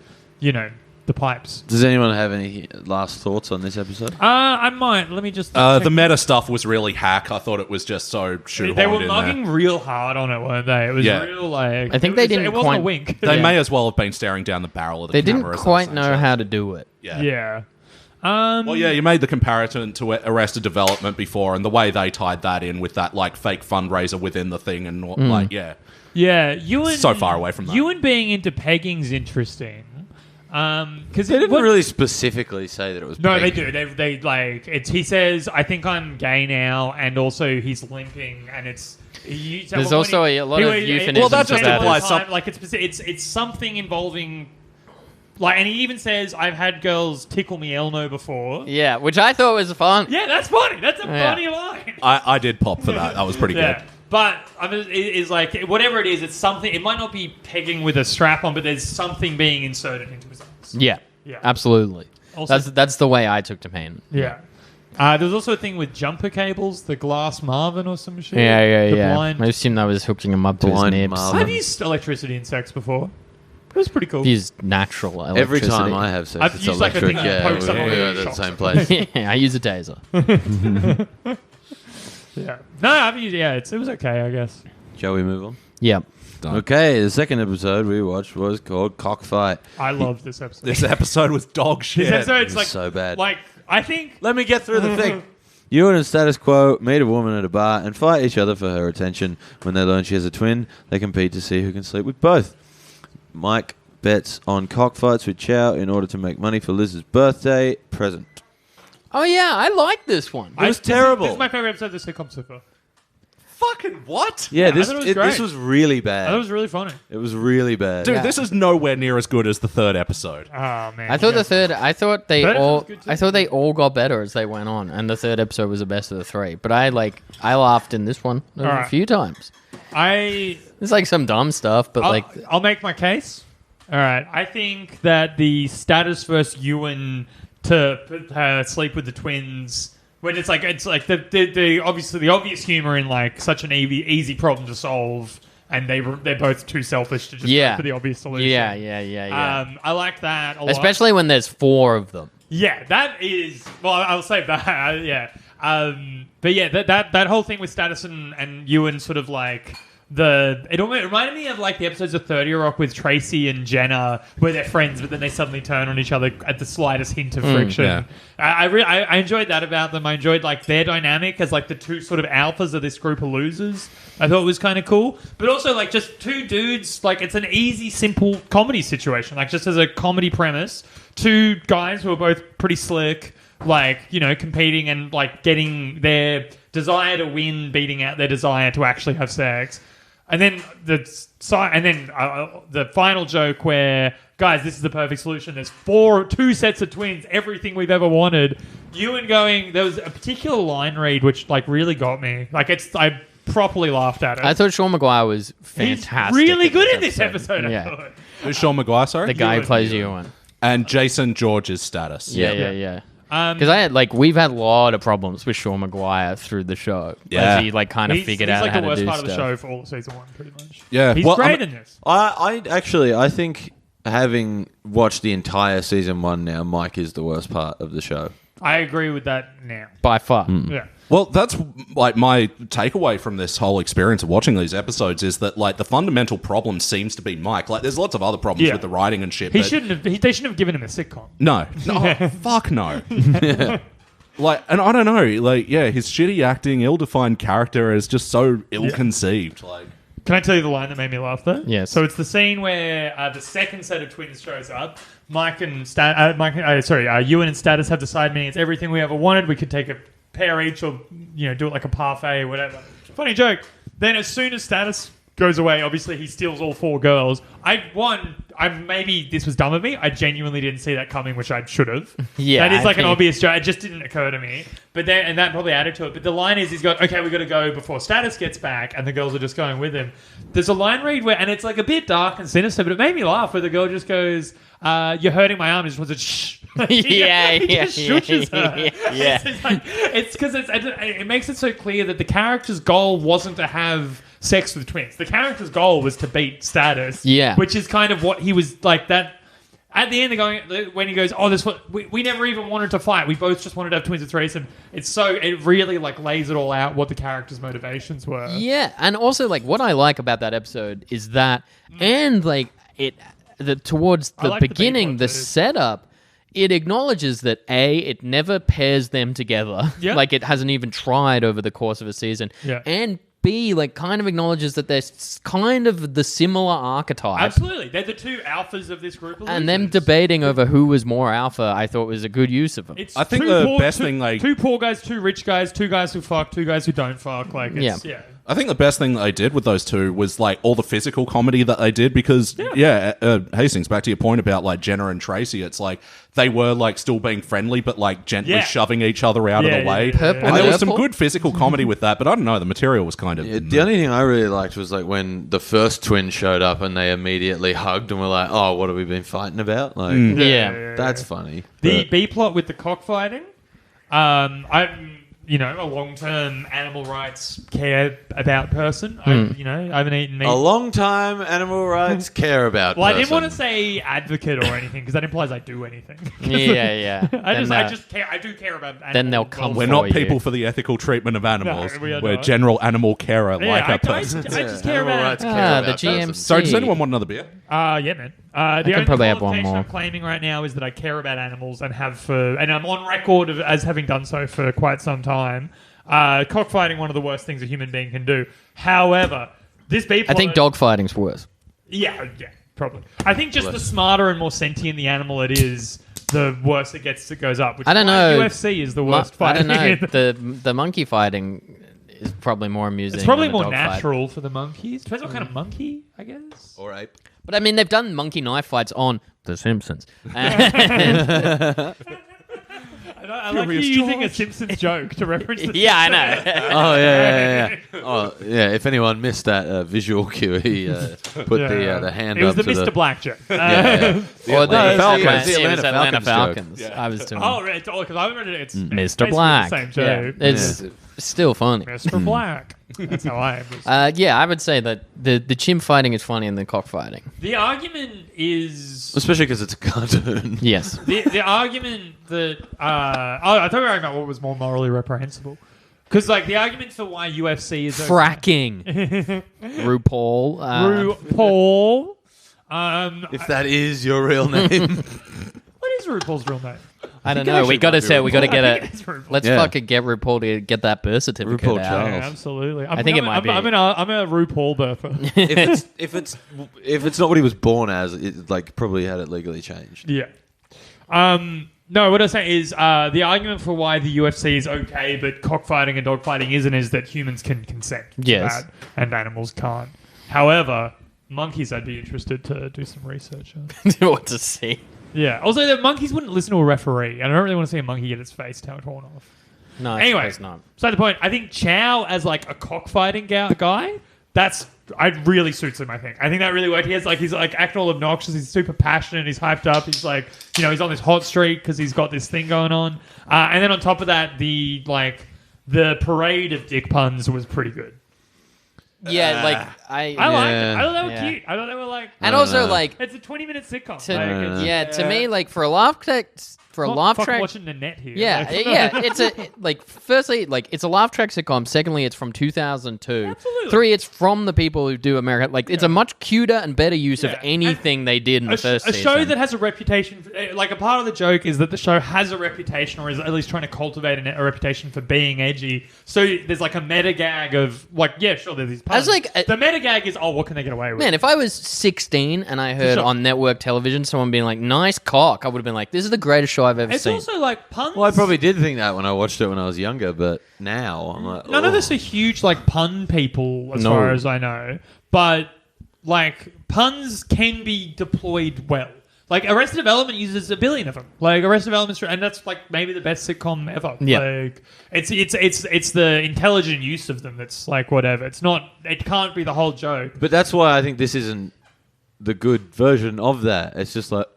the pipes. Does anyone have any last thoughts on this episode? I might. Let me just. The check- meta stuff was really hack. I thought it was just so shoehorned They were in mugging there. real hard on it, weren't they? It was Yeah. real like. I think it they was- didn't It wasn't quite- a wink. They Yeah. may as well have been staring down the barrel of the They camera. didn't as quite were know saying. how to do it. Yeah. Yeah. Well, yeah, you made the comparison to Arrested Development before, and the way they tied that in with that like fake fundraiser within the thing, and yeah. Yeah, Ewan. So far away from that. Ewan being into pegging's interesting. Because They didn't really specifically say that it was No, they pegging. do. They like. It's. He says, "I think I'm gay now," and also he's limping, and it's. There's also a lot of euphemisms Well, that just about implies time, like it's something involving. Like, and he even says, "I've had girls tickle me Elmo before." Yeah, which I thought was fun. Yeah, that's funny. That's a Yeah. funny line. I did pop for that. That was pretty Yeah. good. But I mean, it's like whatever it is, it's something. It might not be pegging with a strap on, but there's something being inserted into his ass. Yeah, Yeah. absolutely. Also- That's the way I took to pain. Yeah. There's also a thing with jumper cables, the glass Marvin or some shit. Yeah, The yeah. blind. I assumed I was hooking him up to his Blind nibs. Marvin. I've used electricity in sex before. It was pretty cool. I've used natural electricity. Every time I have sex, I've it's used, like, a electric. thing that Yeah, pokes up on we the go to the shocks. same place. yeah, I use a taser. Yeah. No, I've used. Yeah, it was okay, I guess. Shall we move on? Yep. Okay, the second episode we watched was called Cockfight. I loved this episode. This episode was dog shit. This episode's It was like so bad. Like I think. Let me get through the thing. Ewan and Status Quo meet a woman at a bar and fight each other for her attention. When they learn she has a twin, they compete to see who can sleep with both. Mike bets on cockfights with Chow in order to make money for Liz's birthday present. Oh yeah, I like this one. It was terrible. This is my favorite episode of the sitcom so far. Fucking what? Yeah, I thought it was great. this was really That bad. was really funny. It was really bad. Dude, this is nowhere near as good as the third episode. Oh man, I thought I thought they Third all, episode was good too. I thought they all got better as they went on, and the third episode was the best of the three. But I laughed in this one a right. few times. It's like some dumb stuff, but I'll make my case. All right, I think that the Status versus Ewan to sleep with the twins. When it's like the obviously the obvious humor in like such an easy problem to solve, and they're both too selfish to just go for the obvious solution. Yeah. I like that a lot. Especially when there's 4 of them. Yeah, that is. Well, I'll save that. Yeah. But yeah, that whole thing with Status and Ewan sort of like. It reminded me of like the episodes of 30 Rock with Tracy and Jenna where they're friends but then they suddenly turn on each other at the slightest hint of friction. Yeah. I enjoyed that about them. I enjoyed like their dynamic as like the two sort of alphas of this group of losers. I thought it was kind of cool. But also like just two dudes, like it's an easy, simple comedy situation. Like just as a comedy premise, two guys who are both pretty slick, like, you know, competing and like getting their desire to win beating out their desire to actually have sex. And then the final joke where, guys, this is the perfect solution. There's 2 sets of twins, everything we've ever wanted. Ewan going, there was a particular line read which like really got me. Like I properly laughed at it. I thought Sean Maguire was He's fantastic. really good in this episode. Yeah. I thought. Who's Sean Maguire, sorry? The guy who Ewan. plays Ewan. And Jason George's Status. Yeah. Because we've had a lot of problems with Sean Maguire through the show. Yeah. As he like kind of figured out like how the worst to do part of the stuff. show for all of season 1, pretty much. Yeah. He's Well, great in this. I think having watched the entire season 1 now, Mike is the worst part of the show. I agree with that now. By far. Yeah. Well, that's like my takeaway from this whole experience of watching these episodes is that like the fundamental problem seems to be Mike. Like there's lots of other problems with the writing and shit. They but shouldn't have given him a sitcom. No. Fuck no. Like, and I don't know, like, yeah, his shitty acting, ill-defined character is just so ill-conceived. Like, Can I tell you the line that made me laugh though? Yes. So it's the scene where the second set of twins shows up. Ewan and Status have decided meaning it's everything we ever wanted. We could take a pair each, or do it like a parfait or whatever. Funny joke. Then as soon as Status goes away, obviously he steals all 4 girls. Maybe this was dumb of me. I genuinely didn't see that coming, which I should have. Yeah, that is I like an think- obvious joke. It just didn't occur to me. But then, and that probably added to it. But the line is, he's got, okay, we got to go before Status gets back, and the girls are just going with him. There's a line read where, and it's like a bit dark and sinister, but it made me laugh. Where the girl just goes, "You're hurting my arm." He just wants to shh. He just shushes her. Yeah. It's because it makes it so clear that the character's goal wasn't to have sex with twins. The character's goal was to beat Status. Yeah. Which is kind of what he was like that. At the end, when he goes, we never even wanted to fight. We both just wanted to have twins and threesome. It really like lays it all out what the character's motivations were. Yeah, and also like what I like about that episode is that, and like towards I the like the beginning, B-plot the too. setup, it acknowledges that it never pairs them together. Yeah. Like it hasn't even tried over the course of a season. Yeah. And B, like kind of acknowledges that they're kind of the similar archetype. Absolutely. They're the 2 alphas of this group of And them losers. debating over who was more alpha, I thought was a good use of them. It's I think 2 the poor- best two- thing, like- 2 poor guys, 2 rich guys, 2 guys who fuck, 2 guys who don't fuck. Like, it's, yeah. I think the best thing that they did with those 2 was like all the physical comedy that they did because Hastings, back to your point about like Jenna and Tracy, it's like they were like still being friendly but like gently Yeah. shoving each other out of the way. Purple And there was some Purple? good physical comedy with that, but I don't know, the material was kind of The only thing I really liked was like when the first twin showed up and they immediately hugged and were like, "Oh, what have we been fighting about?" Like, Yeah. that's funny. The But- B plot with the cockfighting, I'm a long-term animal rights care about person. I haven't eaten meat. a long time animal rights care about. Well, I didn't want to person. say advocate or anything because that implies I do anything. Yeah. I Then, just care. I do care about animals. then they'll come We're for not you. people for the ethical treatment of animals. we are We're not. general animal carer like I a person. just care Animal about. rights care Ah, the about person. GMC. Sorry, does anyone want another beer? Yeah, man. The can only probably have one qualification more. I'm claiming right now is that I care about animals and and I'm on record as having done so for quite some time. Cockfighting, one of the worst things a human being can do. However, this B plot, I think dogfighting's worse. Yeah, probably. I think just the smarter and more sentient the animal it is, the worse it gets. It goes up. Which I don't is why know. UFC is the worst I don't fighting. know. The monkey fighting is probably more amusing. It's probably than a more dogfight. natural for the monkeys. Depends what kind of monkey, I guess. Or ape. But I mean, they've done monkey knife fights on The Simpsons. And- I like you using a Simpsons joke to reference the yeah, I know. Oh yeah. Oh yeah. If anyone missed that visual cue, he put the hand It was up the to Mr. the Black joke. Yeah. Or the Falcons. It was The Atlanta Falcons Falcons. joke. I was doing Oh, right. Because I remember it's Mr. basically Black. the same Yeah, joke. it's still funny. Mr. Black. That's how I am. Yeah, I would say that the chimp fighting is funnier than cockfighting. The argument is... Especially because it's a cartoon. Yes. The argument that... I thought we were arguing about what was more morally reprehensible. Because, like, the argument for why UFC is... Fracking. RuPaul. RuPaul. If that is your real name. What is RuPaul's real name? I don't think it know. actually We got to might be say, we got to RuPaul. get I think a... it's RuPaul. Let's Yeah. fucking get RuPaul to get that birth certificate RuPaul out. Charles. Yeah, absolutely. I think it might be. I'm a RuPaul birther. if it's not what he was born as, it like probably had it legally changed. Yeah. No, what I was saying is the argument for why the UFC is okay, but cockfighting and dogfighting isn't, is that humans can consent to Yes. that and animals can't. However, monkeys, I'd be interested to do some research on. What to see? Yeah. Also, the monkeys wouldn't listen to a referee. I don't really want to see a monkey get its face torn off. No, I Anyway, suppose not. so the point, I think Chow as like a cockfighting guy, really suits him. I think that really worked. He's like acting all obnoxious. He's super passionate. He's hyped up. He's like, he's on this hot streak because he's got this thing going on. And then on top of that, the parade of dick puns was pretty good. Yeah, like I liked it. I thought they were Yeah. cute. I thought they were like, and also like it's a 20-minute sitcom. to me, like for a laugh track, Watching the net here. yeah, Like- yeah, it's firstly, like it's a laugh track sitcom. Secondly, it's from 2002. Absolutely. 3, it's from the people who do America. Like it's a much cuter and better use of Yeah. anything they did in the first a season. show that has a reputation for, like a part of the joke is that the show has a reputation, or is at least trying to cultivate a reputation for being edgy. So there's like a meta gag of like, yeah, sure, there's these puns. The meta gag is, what can they get away with? Man, if I was 16 and I heard Sure. on network television someone being like, "Nice cock," I would have been like, "This is the greatest show I've ever it's seen." also like puns. Well, I probably did think that when I watched it when I was younger, but now I'm like, None of us are huge like pun people, as No. far as I know. But like puns can be deployed well. Like Arrested Development uses a billion of them. Like Arrested Development, and that's like maybe the best sitcom ever. Yeah. Like it's the intelligent use of them that's like whatever. It's not. It can't be the whole joke. But that's why I think this isn't the good version of that. It's just like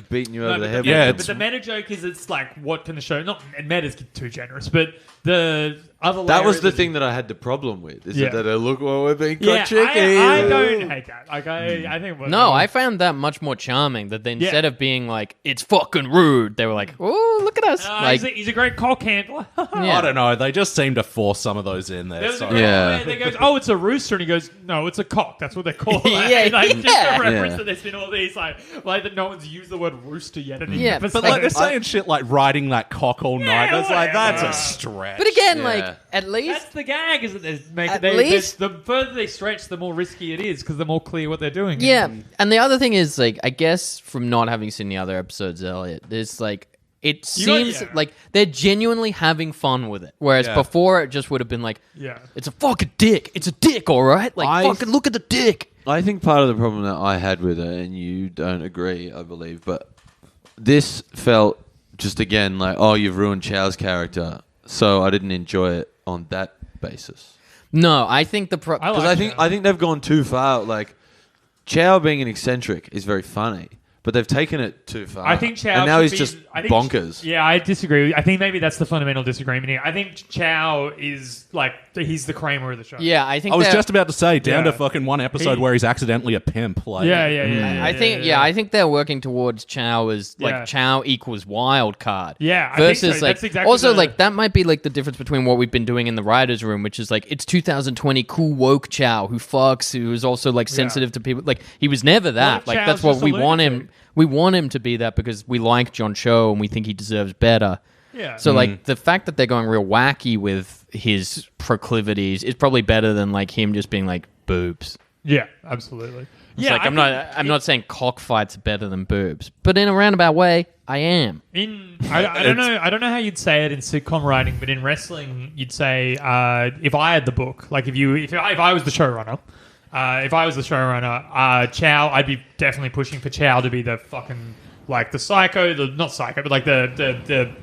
beating you over the head. yeah, with but it. the meta joke is it's like, what can the show? Not and meta's too generous, but the other That was layer the is- thing that I had the problem with. Is Yeah. that look what we're being Yeah, called chicky. I don't hate that. Like I think. No, I found that much more charming. That they, instead of being like, "It's fucking rude," they were like, "Oh, look at us!" like, he's a great cock handler. yeah. I don't know. They just seem to force some of those in there. There was a So. great Yeah. one where they goes, "Oh, it's a rooster," and he goes, "No, it's a cock. That's what they call it." Yeah, like, just yeah. a reference Yeah. that there's been all these like that no one's used the word rooster yet. In the Yeah, episode. But like they're saying shit like riding that cock all night. That's like whatever. that's a stretch. But again, Yeah. like at least that's the gag, isn't it? At least- the further they stretch, the more risky it is because the more clear what they're doing. yeah. And the other thing is like, I guess from not having seen the other episodes, Elliot, there's like. It seems like they're genuinely having fun with it. Whereas Yeah. before, it just would have been like, Yeah. it's a fucking dick. It's a dick, all right? Like, fucking look at the dick. I think part of the problem that I had with it, and you don't agree, I believe, but this felt just again like, oh, you've ruined Chow's character, so I didn't enjoy it on that basis. No, I think the I Because like I think they've gone too far. Like Chow being an eccentric is very funny, but they've taken it too far. I think Chow and now should he's be- just I think bonkers. Yeah, I disagree. I think maybe that's the fundamental disagreement here. I think Chow is like he's the Kramer of the show. Yeah, I think I was they're- just about to say down Yeah. to fucking one episode He- where he's accidentally a pimp. Like, Yeah. I think they're working towards Chow as like Yeah. Chow equals wild card. Yeah, I think versus so. like That's exactly also the- like that might be like the difference between what we've been doing in the writers' room, which is like it's 2020 cool woke Chow who fucks, who is also like sensitive to people. Like he was never that. if Like Chow's that's what just a we want lunatic? him. We want him to be that because we like John Cho and we think he deserves better. Yeah. So like the fact that they're going real wacky with his proclivities is probably better than like him just being like boobs. Yeah, absolutely. It's like, I'm not saying cockfights are better than boobs, but in a roundabout way, I am. I don't know how you'd say it in sitcom writing, but in wrestling, you'd say if I had the book, like if I was the showrunner, Chow, I'd be definitely pushing for Chow to be the fucking like the psycho, not psycho, but like the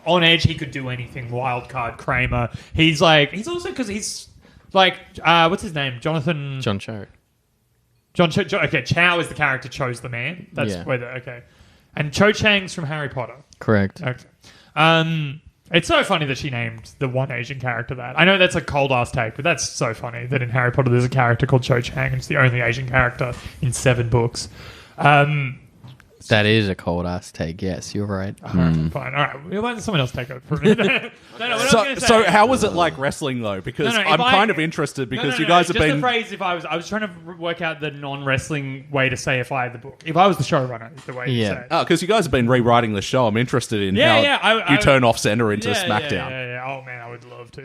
on edge. He could do anything. Wild card Kramer. He's also because he's like what's his name? John Cho. Okay, Chow is the character. Cho's the man. That's okay. And Cho Chang's from Harry Potter. Correct. Okay. It's so funny that she named the one Asian character that. I know that's a cold ass take, but that's so funny that in Harry Potter there's a character called Cho Chang and it's the only Asian character in 7 books. That is a cold ass take. Yes, you're right. Fine. All right. We'll let someone else take over for a minute. So how was it like wrestling though? Because I'm kind of interested because you guys have just been. The phrase. If I was trying to work out the non-wrestling way to say if I had the book. If I was the showrunner, is the way to say it. Oh, because you guys have been rewriting the show. I'm interested in how you turn off center into SmackDown. Yeah. Oh man, I would love to.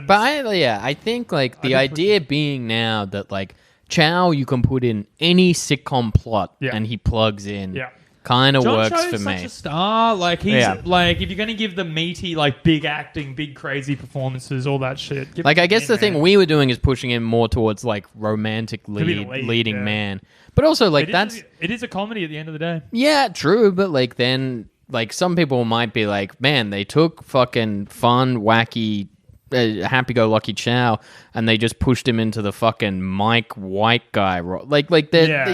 But I think like the idea being now that like Chow you can put in any sitcom plot and he plugs in. Yeah. Kind of John works Cho's for me. Such a star. Like he's like if you're going to give the meaty like big acting, big crazy performances, all that shit. Like I guess the thing we were doing is pushing him more towards like romantic leading man. But also like it is a comedy at the end of the day. Yeah, true, but like then like some people might be like, man, they took fucking fun, wacky happy-go-lucky Chow and they just pushed him into the fucking Mike White guy like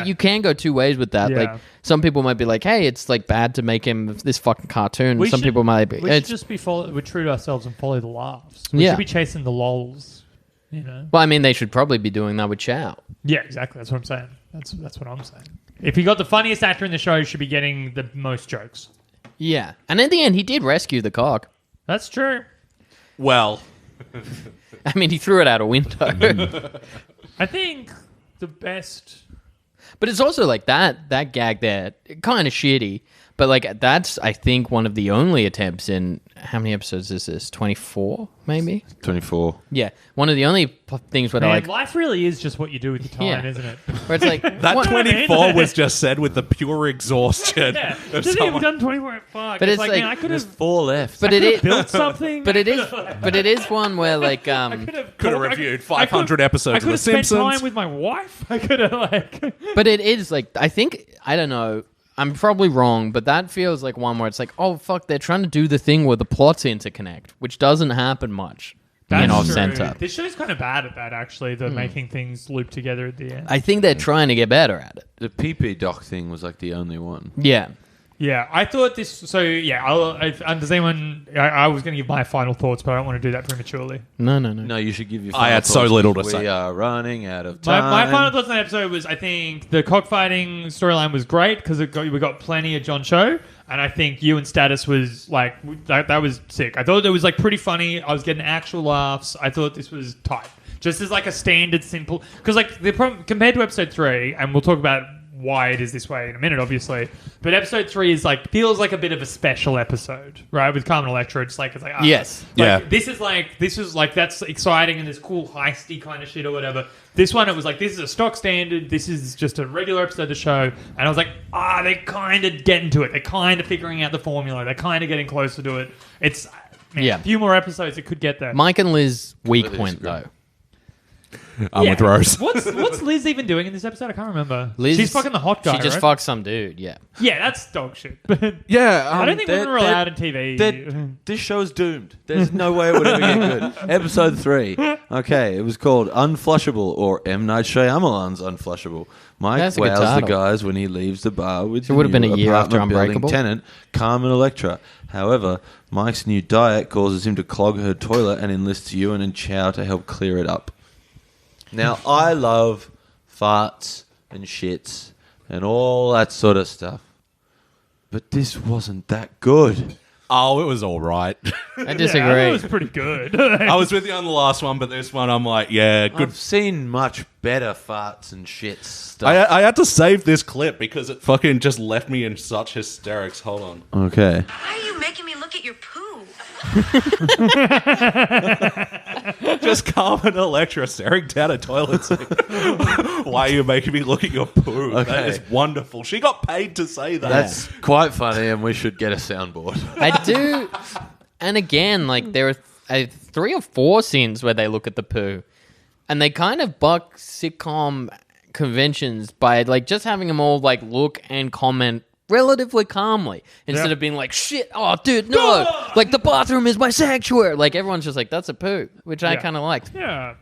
you can go two ways with that. Like some people might be like, hey, it's like bad to make him this fucking cartoon. Some people might be we should just be we're true to ourselves and follow the laughs. We should be chasing the lols, you know. Well, I mean they should probably be doing that with Chow. Yeah, exactly, that's what I'm saying. That's what I'm saying. If he got the funniest actor in the show, he should be getting the most jokes. Yeah, and in the end he did rescue the cock. That's true. Well, I mean, he threw it out a window. I think the best... But it's also like that gag there, kind of shitty. But like that's, I think, one of the only attempts in... How many episodes is this? 24, maybe? 24. Yeah. One of the only things where life really is just what you do with your time, isn't it? Where it's like... that 24 was just said with the pure exhaustion. We've done 24. Fuck. But it's like man, I could have... There's 4 left. But it is built something. But it is one where like... could have reviewed 500 episodes of The Simpsons. I could have spent time with my wife. I could have like... But it is like... I think... I don't know... I'm probably wrong, but that feels like one where it's like, oh, fuck, they're trying to do the thing where the plots interconnect, which doesn't happen much in off-center. This show's kind of bad at that, actually, making things loop together at the end. I think they're trying to get better at it. The PP doc thing was like the only one. Yeah. Yeah, I thought this... So, yeah, does anyone... I was going to give my final thoughts, but I don't want to do that prematurely. No. No, you should give your final I had thoughts. so little to say. We are running out of time. My final thoughts on the episode was, I think the cockfighting storyline was great because we got plenty of John Cho, and I think you and Status was like... That was sick. I thought it was like pretty funny. I was getting actual laughs. I thought this was tight. Just as like a standard, simple... Because like compared to episode 3, and we'll talk about why it is this way in a minute, obviously. But episode 3 is like feels like a bit of a special episode, right? With Carmen Electra, it's like yes, This is like that's exciting and this cool heisty kind of shit or whatever. This one, it was like this is a stock standard. This is just a regular episode of the show, and I was like, they're kind of getting to it. They're kind of figuring out the formula. They're kind of getting closer to it. It's a few more episodes, it could get there. Mike and Liz weak point though. I'm with Rose. What's Liz even doing in this episode? I can't remember. Liz, she's fucking the hot guy. She just right? fucked some dude. Yeah. Yeah, that's dog shit. Yeah, I don't think women are allowed in TV. This show's doomed. There's no way it would ever get good. Episode 3. Okay, it was called Unflushable, or M. Night Shyamalan's Unflushable. Mike That's a good wows the title. guys when he leaves the bar with It would have been a year after apartment building Unbreakable. tenant Carmen Electra. However, Mike's new diet causes him to clog her toilet and enlists Ewan and Chow to help clear it up. Now, I love farts and shits and all that sort of stuff. But this wasn't that good. Oh, it was all right. I disagree. Yeah, I thought it was pretty good. I was with you on the last one, but this one I'm like, yeah, good. I've seen much better farts and shits stuff. I had to save this clip because it fucking just left me in such hysterics. Hold on. Okay. Why are you making me look at your poo? Just Carmen Electra staring down a toilet seat. Why are you making me look at your poo? That Okay. is wonderful. She got paid to say that. That's quite funny, and we should get a soundboard. I do. And again, like there are 3 or 4 scenes where they look at the poo, and they kind of buck sitcom conventions by like just having them all like look and comment relatively calmly instead of being like, shit, oh dude, no, like the bathroom is my sanctuary. Like everyone's just like, that's a poo, which I kind of liked. Yeah.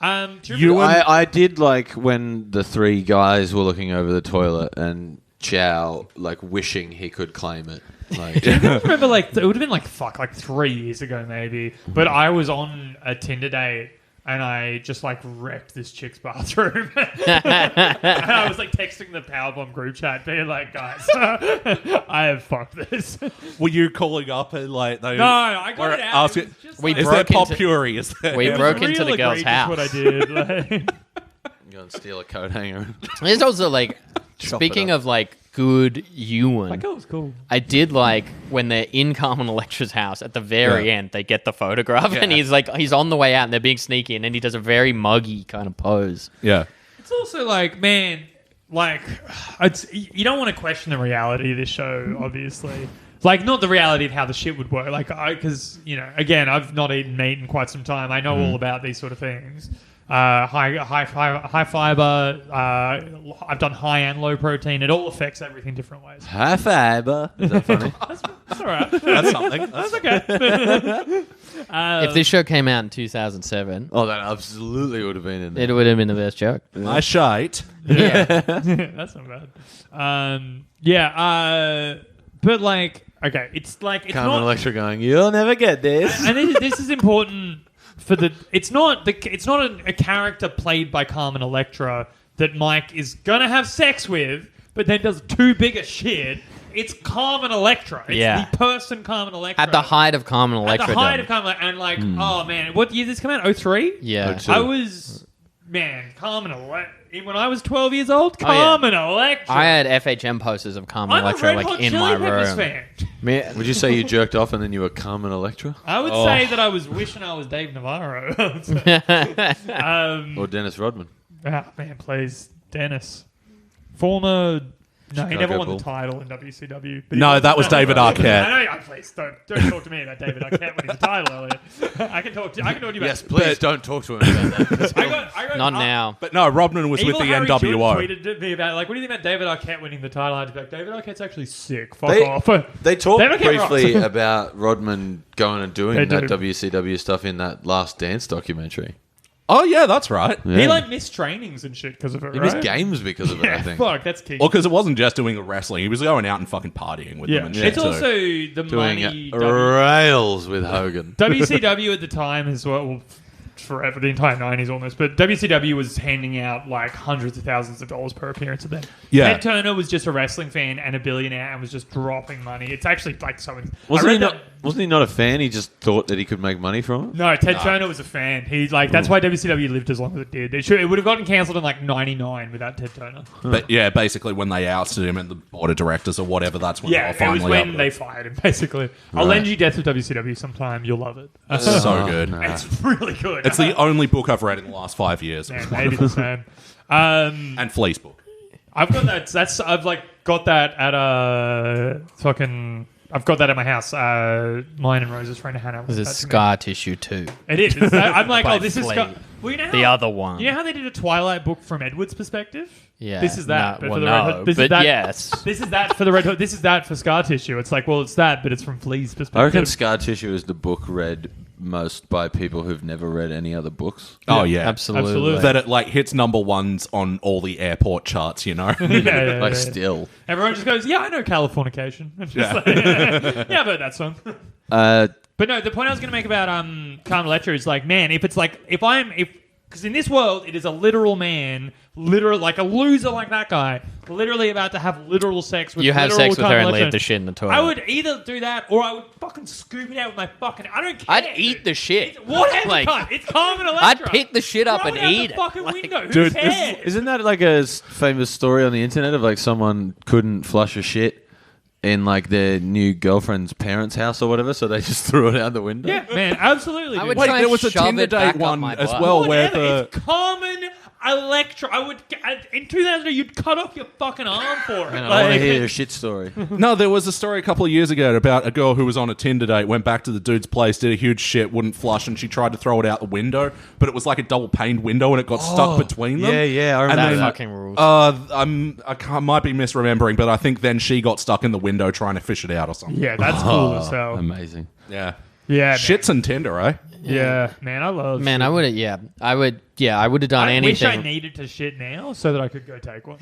Do you remember- I did like when the 3 guys were looking over the toilet and Chow like wishing he could claim it. Like, I remember like it would have been like 3 years ago maybe, but I was on a Tinder date and I just like wrecked this chick's bathroom. And I was like texting the Powerbomb group chat being like, guys, I have fucked this. Were you calling up and like they? No, I got or it out. asking- It was just We like, Is there broke pop into- puree? Is there? We it was broke into real the girl's egregious house. what I did. Like, go and steal a coat hanger. There's also like, Chop speaking it up. of like good Ewan, that girl was cool. I did like when they're in Carmen Electra's house at the very Yeah. end, they get the photograph and he's on the way out and they're being sneaky and then he does a very muggy kind of pose. Yeah. It's also like, man, like, you don't want to question the reality of this show, obviously. Like, not the reality of how the shit would work. Like, because, you know, again, I've not eaten meat in quite some time. I know all about these sort of things. High fiber. I've done high and low protein. It all affects everything different ways. High fiber. Is that funny? That's all right. That's something. That's okay. If this show came out in 2007, Oh, that absolutely would have been in there. it would have been the best joke. I shite. Yeah. That's not bad. But like, okay, it's like it's Carmen not. Electra going, you'll never get this. And this is important for the. It's not a character played by Carmen Electra that Mike is gonna have sex with, but then does too big a shit. It's Carmen Electra. It's Yeah. the person Carmen Electra. At the height of Carmen At Electra. the height done. of Carmen Electra. And like, oh man, what year did this come out? 03? Yeah. 02. I was, man, Carmen Electra. When I was 12 years old, Oh, yeah. Carmen Electra. I had FHM posters of Carmen I'm a Electra Red like Hot in Chili my Peppers room. fan. Me- Would you say you jerked off and then you were Carmen Electra? I would say that I was wishing I was Dave Navarro. Or Dennis Rodman? Man, please, Dennis. Former. No, he Chicago never won Bull. the title in WCW. But he No, that was David Arquette. I know, please don't talk to me about David Arquette winning the title earlier. I can talk to you about. Yes, please don't talk to him about that. I got Not now. But no, Rodman was with Evil the Harry NWO. Jordan tweeted to me about, like, what do you think about David Arquette winning the title? I had to be like, David Arquette's actually sick. Fuck off. They talked They don't get briefly rocks. about Rodman going and doing They that do. WCW stuff in that Last Dance documentary. Oh yeah, that's right. Yeah. He like missed trainings and shit because of it, He right? missed games because of it, I Yeah, think. fuck, that's key. Well, because it wasn't just doing wrestling; he was going out and fucking partying with Yeah, them and shit it's too. also the Doing money. rails with Hogan. WCW at the time as well, forever, the entire 90s almost, but WCW was handing out like hundreds of thousands of dollars per appearance of them. Yeah. Ted Turner was just a wrestling fan and a billionaire and was just dropping money. It's actually like something. Wasn't he not a fan? He just thought that he could make money from it? No, Ted Turner was a fan. He's like, that's why WCW lived as long as it did. It would have gotten cancelled in like 99 without Ted Turner. But yeah, basically when they ousted him and the board of directors or whatever, that's when Yeah, they it were was finally when up. they fired him, basically. I'll lend you Death of WCW sometime. You'll love it. So good. It's really good. It's the only book I've read in the last 5 years. Man, maybe the same. And Fleece book. I've got that. I've like got that at I've got that at my house. Mine and Rose's friend Hannah. There's a lent that to me. Scar Tissue too. It is. I'm like, By oh, this is Flea. Scar. Well, you know how, The other one. You know how they did a Twilight book from Edward's perspective? Yeah. This is that. No, but well, for the no, Red Hood. This but is that, yes. This is that for the Red Hood. This is that for Scar Tissue. It's like, well, it's that, but it's from Flea's perspective. I reckon Scar Tissue is the book read most by people who've never read any other books. Oh yeah, Absolutely. That it like hits number ones on all the airport charts. You know. Yeah. Like, still. Everyone just goes, yeah, I know Californication. It's just like, yeah, I've heard that song. But no, the point I was going to make about Carmen Electra is like, man, because in this world, it is a literal man, like a loser like that guy, literally about to have literal sex with You have literal sex with her Carmen and leave Electra. the shit in the toilet. I would either do that or I would fucking scoop it out with my fucking. I don't care. I'd eat the shit. Whatever, Like, cunt. It's Carmen Electra. I'd pick the shit up Throw and it out eat the it. fucking Like, window. Who dude, cares? Isn't that like a famous story on the internet of like someone couldn't flush a shit in like their new girlfriend's parents' house or whatever, so they just threw it out the window. Yeah, man, absolutely. I dude. would Wait, try there and was a shove Tinder it back date up one my as butt. well where Whatever, the... it's common Electra. In 2000, you'd cut off your fucking arm for it. Man, I want to hear a shit story. No, there was a story a couple of years ago about a girl who was on a Tinder date, went back to the dude's place, did a huge shit, wouldn't flush, and she tried to throw it out the window, but it was like a double-paned window and it got stuck between them. Yeah, I remember That that. fucking rules. I might be misremembering, but I think then she got stuck in the window trying to fish it out or something. Yeah, that's cool as hell. Amazing. Yeah. Yeah, Shits and Tinder, eh? Yeah, man, I love. Man, shit. I would have. I would have done I wish anything. I needed to shit now so that I could go take one.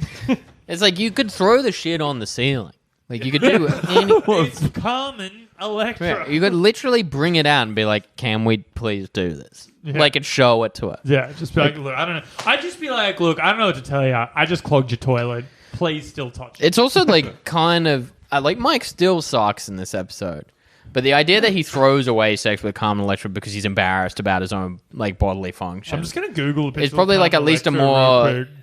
It's like you could throw the shit on the ceiling. Like you could do any. It's common Electra. Yeah, you could literally bring it out and be like, "Can we please do this?" Yeah. Like, and show it to her. Yeah, just be like, look, I don't know. I'd just be like, look, I don't know what to tell you. I just clogged your toilet. Please still touch it. It's also like kind of like Mike still sucks in this episode, but the idea that he throws away sex with Carmen Electra because he's embarrassed about his own like bodily function. I'm just going to Google a picture. It's probably of like at Carmen least a Electra more. real quick.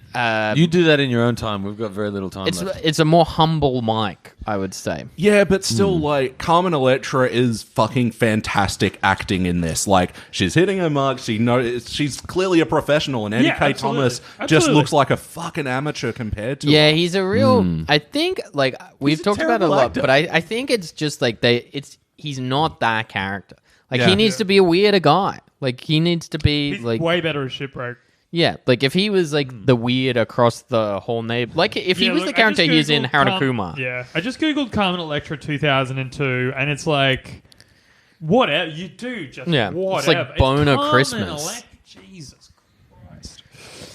You do that in your own time. We've got very little time left. It's a more humble Mike, I would say. Yeah, but still, like, Carmen Electra is fucking fantastic acting in this. Like, she's hitting her mark. She's clearly a professional, and Eddie Yeah, K. absolutely. Thomas just Absolutely. looks like a fucking amateur compared to Yeah, her. he's a real. I think like we've a talked about it a terrible lot, actor. but I think it's just like he's not that character. Like Yeah. he needs to be a weirder guy. Like he needs to be He's like way better at Shipwreck. yeah. Like if he was like the weird across the whole neighbor. Like if he Yeah, was look, the character I just he's in Googled Harold and Kumar. Yeah, I just googled Carmen Electra 2002, and it's like, whatever you do, just Yeah, whatever. it's like Boner Carmen Christmas. Electra. Jesus Christ.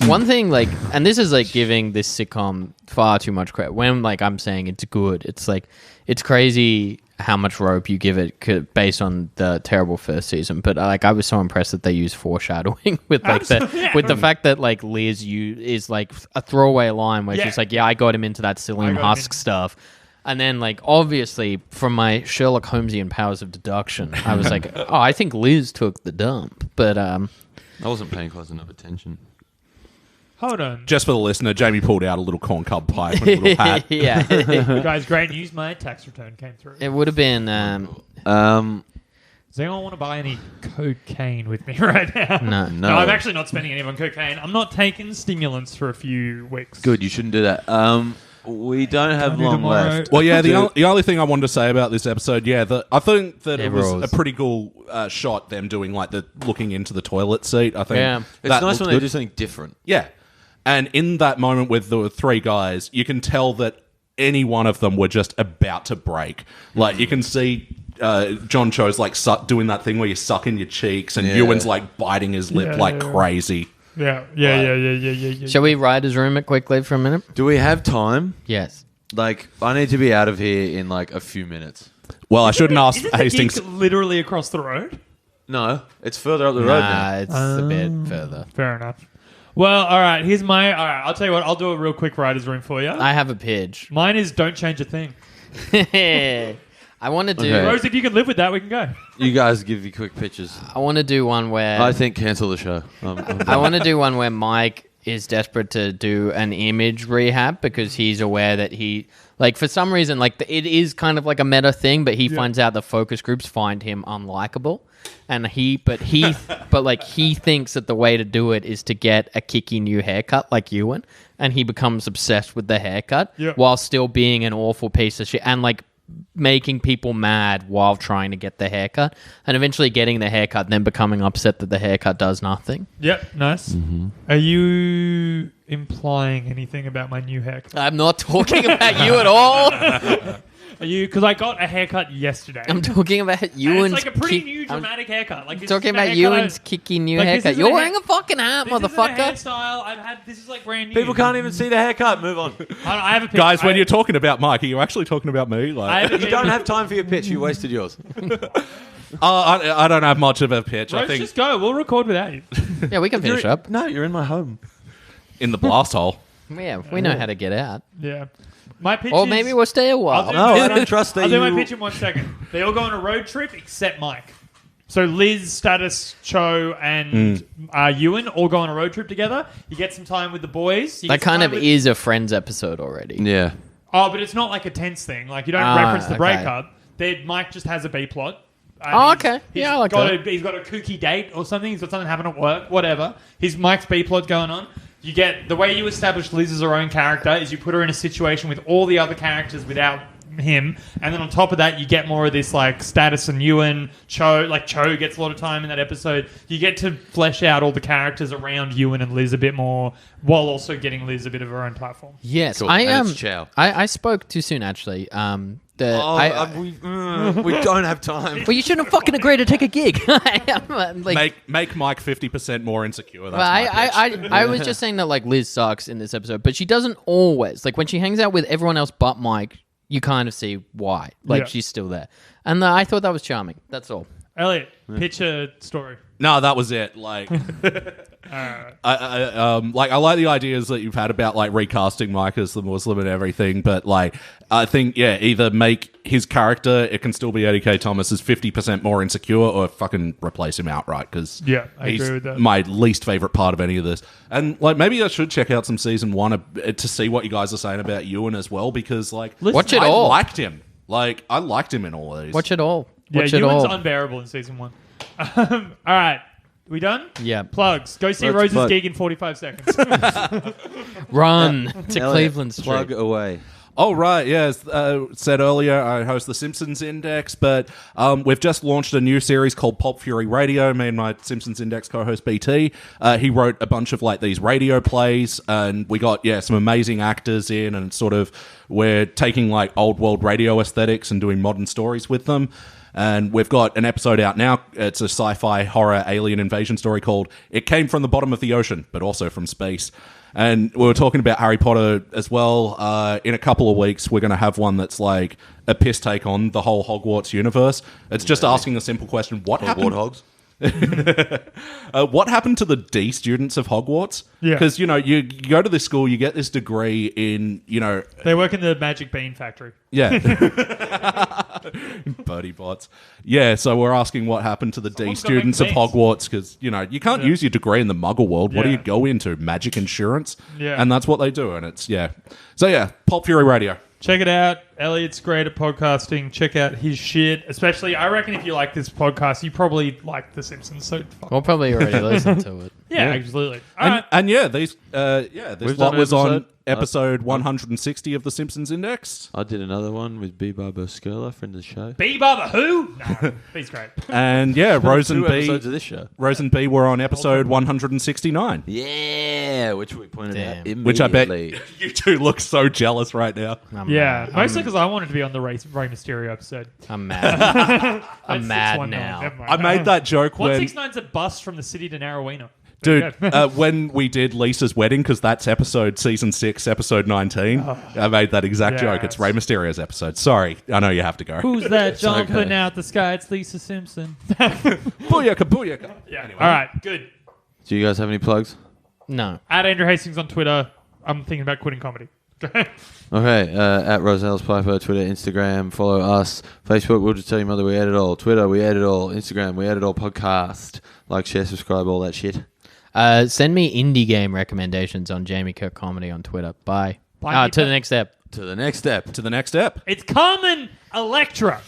One thing, like, and this is like giving this sitcom far too much credit. When like I'm saying it's good, it's like it's crazy how much rope you give it based on the terrible first season. But like I was so impressed that they used foreshadowing with like Absolutely, yeah. with the fact that like Liz is like a throwaway line where Yeah. she's like, "Yeah, I got him into that psyllium got him husk in- stuff." And then, like, obviously, from my Sherlock Holmesian powers of deduction, I was like, "Oh, I think Liz took the dump." But I wasn't paying close enough attention. Hold on, Just for the listener, Jamie pulled out a little corn cob pipe and a little hat. yeah, guys, great news! My tax return came through. it would have been. Does anyone want to buy any cocaine with me right now? No. I'm actually not spending any on cocaine. I'm not taking stimulants for a few weeks. Good, you shouldn't do that. We don't have do long tomorrow. left. Well, yeah, the only thing I wanted to say about this episode, I think that it was rules. a pretty cool shot, them doing, like, the looking into the toilet seat. I think Yeah. It's that nice looked when they good. do something different. Yeah. And in that moment with the three guys, you can tell that any one of them were just about to break. Like, you can see John Cho's, like, doing that thing where you suck in your cheeks, and Yeah. Ewan's, like, biting his lip Yeah, like yeah. crazy. Yeah. Shall we ride his room it quickly for a minute? Do we have time? Yes. Like, I need to be out of here in like a few minutes. Well, I shouldn't ask Isn't the Hastings. gig literally across the road? No, it's further up the road now. Nah, it's a bit further. Fair enough. Well, all right. All right. I'll tell you what. I'll do a real quick writer's room for you. I have a pitch. Mine is don't change a thing. I want to do. Okay. Rose, if you can live with that, we can go. You guys give you quick pictures. I want to do one where I think cancel the show. I want to do one where Mike is desperate to do an image rehab because he's aware that he, like, for some reason, like, it is kind of like a meta thing, but he finds out the focus groups find him unlikable. And he thinks that the way to do it is to get a kicky new haircut like Ewan. And he becomes obsessed with the haircut while still being an awful piece of shit. And, like, making people mad while trying to get the haircut, and eventually getting the haircut and then becoming upset that the haircut does nothing. Yep. Nice. Are you implying anything about my new haircut? I'm not talking about you at all. Are you? Because I got a haircut yesterday. I'm talking about And Ewan's. it's like a pretty kick- new dramatic haircut. Like I'm this talking is the about haircut Ewan's kicky new like, this haircut. isn't You're a wearing a fucking hat, This isn't a motherfucker. hairstyle I've had. This is like brand new. People can't even see the haircut. Move on. I have a picture. Guys, when you're talking about Mike, are you actually talking about me? I Like, have a You don't have time for your pitch. You wasted yours. I don't have much of a pitch. I Rose, think just go. We'll record without you. Yeah, we can finish up. No, you're in my home. in the blast hole. Yeah, we know how to get out. Yeah. My pitch Or is- maybe we'll stay a while. No, I don't trust that I'll do my you- pitch in 1 second. They all go on a road trip except Mike. So Liz, Status, Cho, and Ewan all go on a road trip together. You get some time with the boys. You That get some kind time of with- is a Friends episode already. Yeah. Oh, but it's not like a tense thing. Like, you don't reference the breakup. Mike just has a B plot. Okay. Yeah, I like that. He's got a kooky date or something. He's got something happening at work. Whatever. Mike's B plot going on. You get the way you establish Liz as her own character is you put her in a situation with all the other characters without him, and then on top of that you get more of this like Status and Ewan. Cho gets a lot of time in that episode. You get to flesh out all the characters around Ewan and Liz a bit more, while also getting Liz a bit of her own platform. Yes, Cool. And it's Chow. I spoke too soon actually. We don't have time. Well, you shouldn't have fucking agreed to take a gig. Make Mike 50% more insecure. That's I was just saying that like Liz sucks in this episode, but she doesn't always. Like when she hangs out with everyone else but Mike, you kind of see why. Like she's still there, and I thought that was charming. That's all. Elliot, pitch a story. No, that was it. Like, I like the ideas that you've had about like recasting Mike as the Muslim and everything, but like, I think either make his character, it can still be Eddie K. Thomas, as 50% more insecure, or fucking replace him outright, because I agree with that. My least favorite part of any of this. And like, maybe I should check out some season 1 to see what you guys are saying about Ewan as well, because like, watch it all. I liked him. Like, I liked him in all of these. Watch it all. Ewan's unbearable in season 1. All right. We done? Yeah. Plugs. Go see Rose's gig in 45 seconds. Run to Elliot, Cleveland Street. Plug away. Oh, right, yes. Said earlier, I host the Simpsons Index, but we've just launched a new series called Pulp Fury Radio. Me and my Simpsons Index co-host BT. He wrote a bunch of like these radio plays, and we got some amazing actors in, and sort of we're taking like old world radio aesthetics and doing modern stories with them. And we've got an episode out now. It's a sci-fi horror alien invasion story called It Came from the Bottom of the Ocean, but also from space. And we were talking about Harry Potter as well. In a couple of weeks, we're going to have one that's like a piss take on the whole Hogwarts universe. It's just asking a simple question. What happened? Warthogs? What happened to the D students of Hogwarts? Yeah. Because, you go to this school, you get this degree in, They work in the Magic Bean Factory. Yeah. Birdie bots. Yeah, so we're asking what happened to the D students of Hogwarts, because, you can't use your degree in the Muggle world. What do you go into? Magic insurance? Yeah. And that's what they do, and it's, So, Pulp Fury Radio. Check it out. Elliot's great at podcasting. Check out his shit. Especially, I reckon if you like this podcast, you probably like The Simpsons. So We'll probably already listen to it. yeah, absolutely. This lot was on episode Uh, 160 of The Simpsons Index. I did another one with B. Barbara Skurla, friend of the show. B. Baba who? No, B's great. And Rose and 2 B. episodes of this show. Rose and B were on episode 169. Yeah, which we pointed out immediately. Which I bet you two look so jealous right now. Mostly because I wanted to be on the Rey Mysterio episode. I'm mad. I'm mad now. I made that joke when... 169's a bus from the city to Narrowena. Dude, when we did Lisa's wedding, because that's season 6, episode 19, I made that exact joke. It's Rey Mysterio's episode. Sorry, I know you have to go. Who's that jumping out the sky? It's Lisa Simpson. Booyaka, booyaka. Yeah. Anyway. All right, good. Do you guys have any plugs? No. At Andrew Hastings on Twitter. I'm thinking about quitting comedy. Okay, at Roselle's Piper, Twitter, Instagram, follow us. Facebook, we'll just tell your mother we ate it all. Twitter, we ate it all. Instagram, we ate it all podcast. Like, share, subscribe, all that shit. Send me indie game recommendations on Jamie Kirk Comedy on Twitter. Bye. To the next step. To the next step. To the next step. It's Carmen Electra.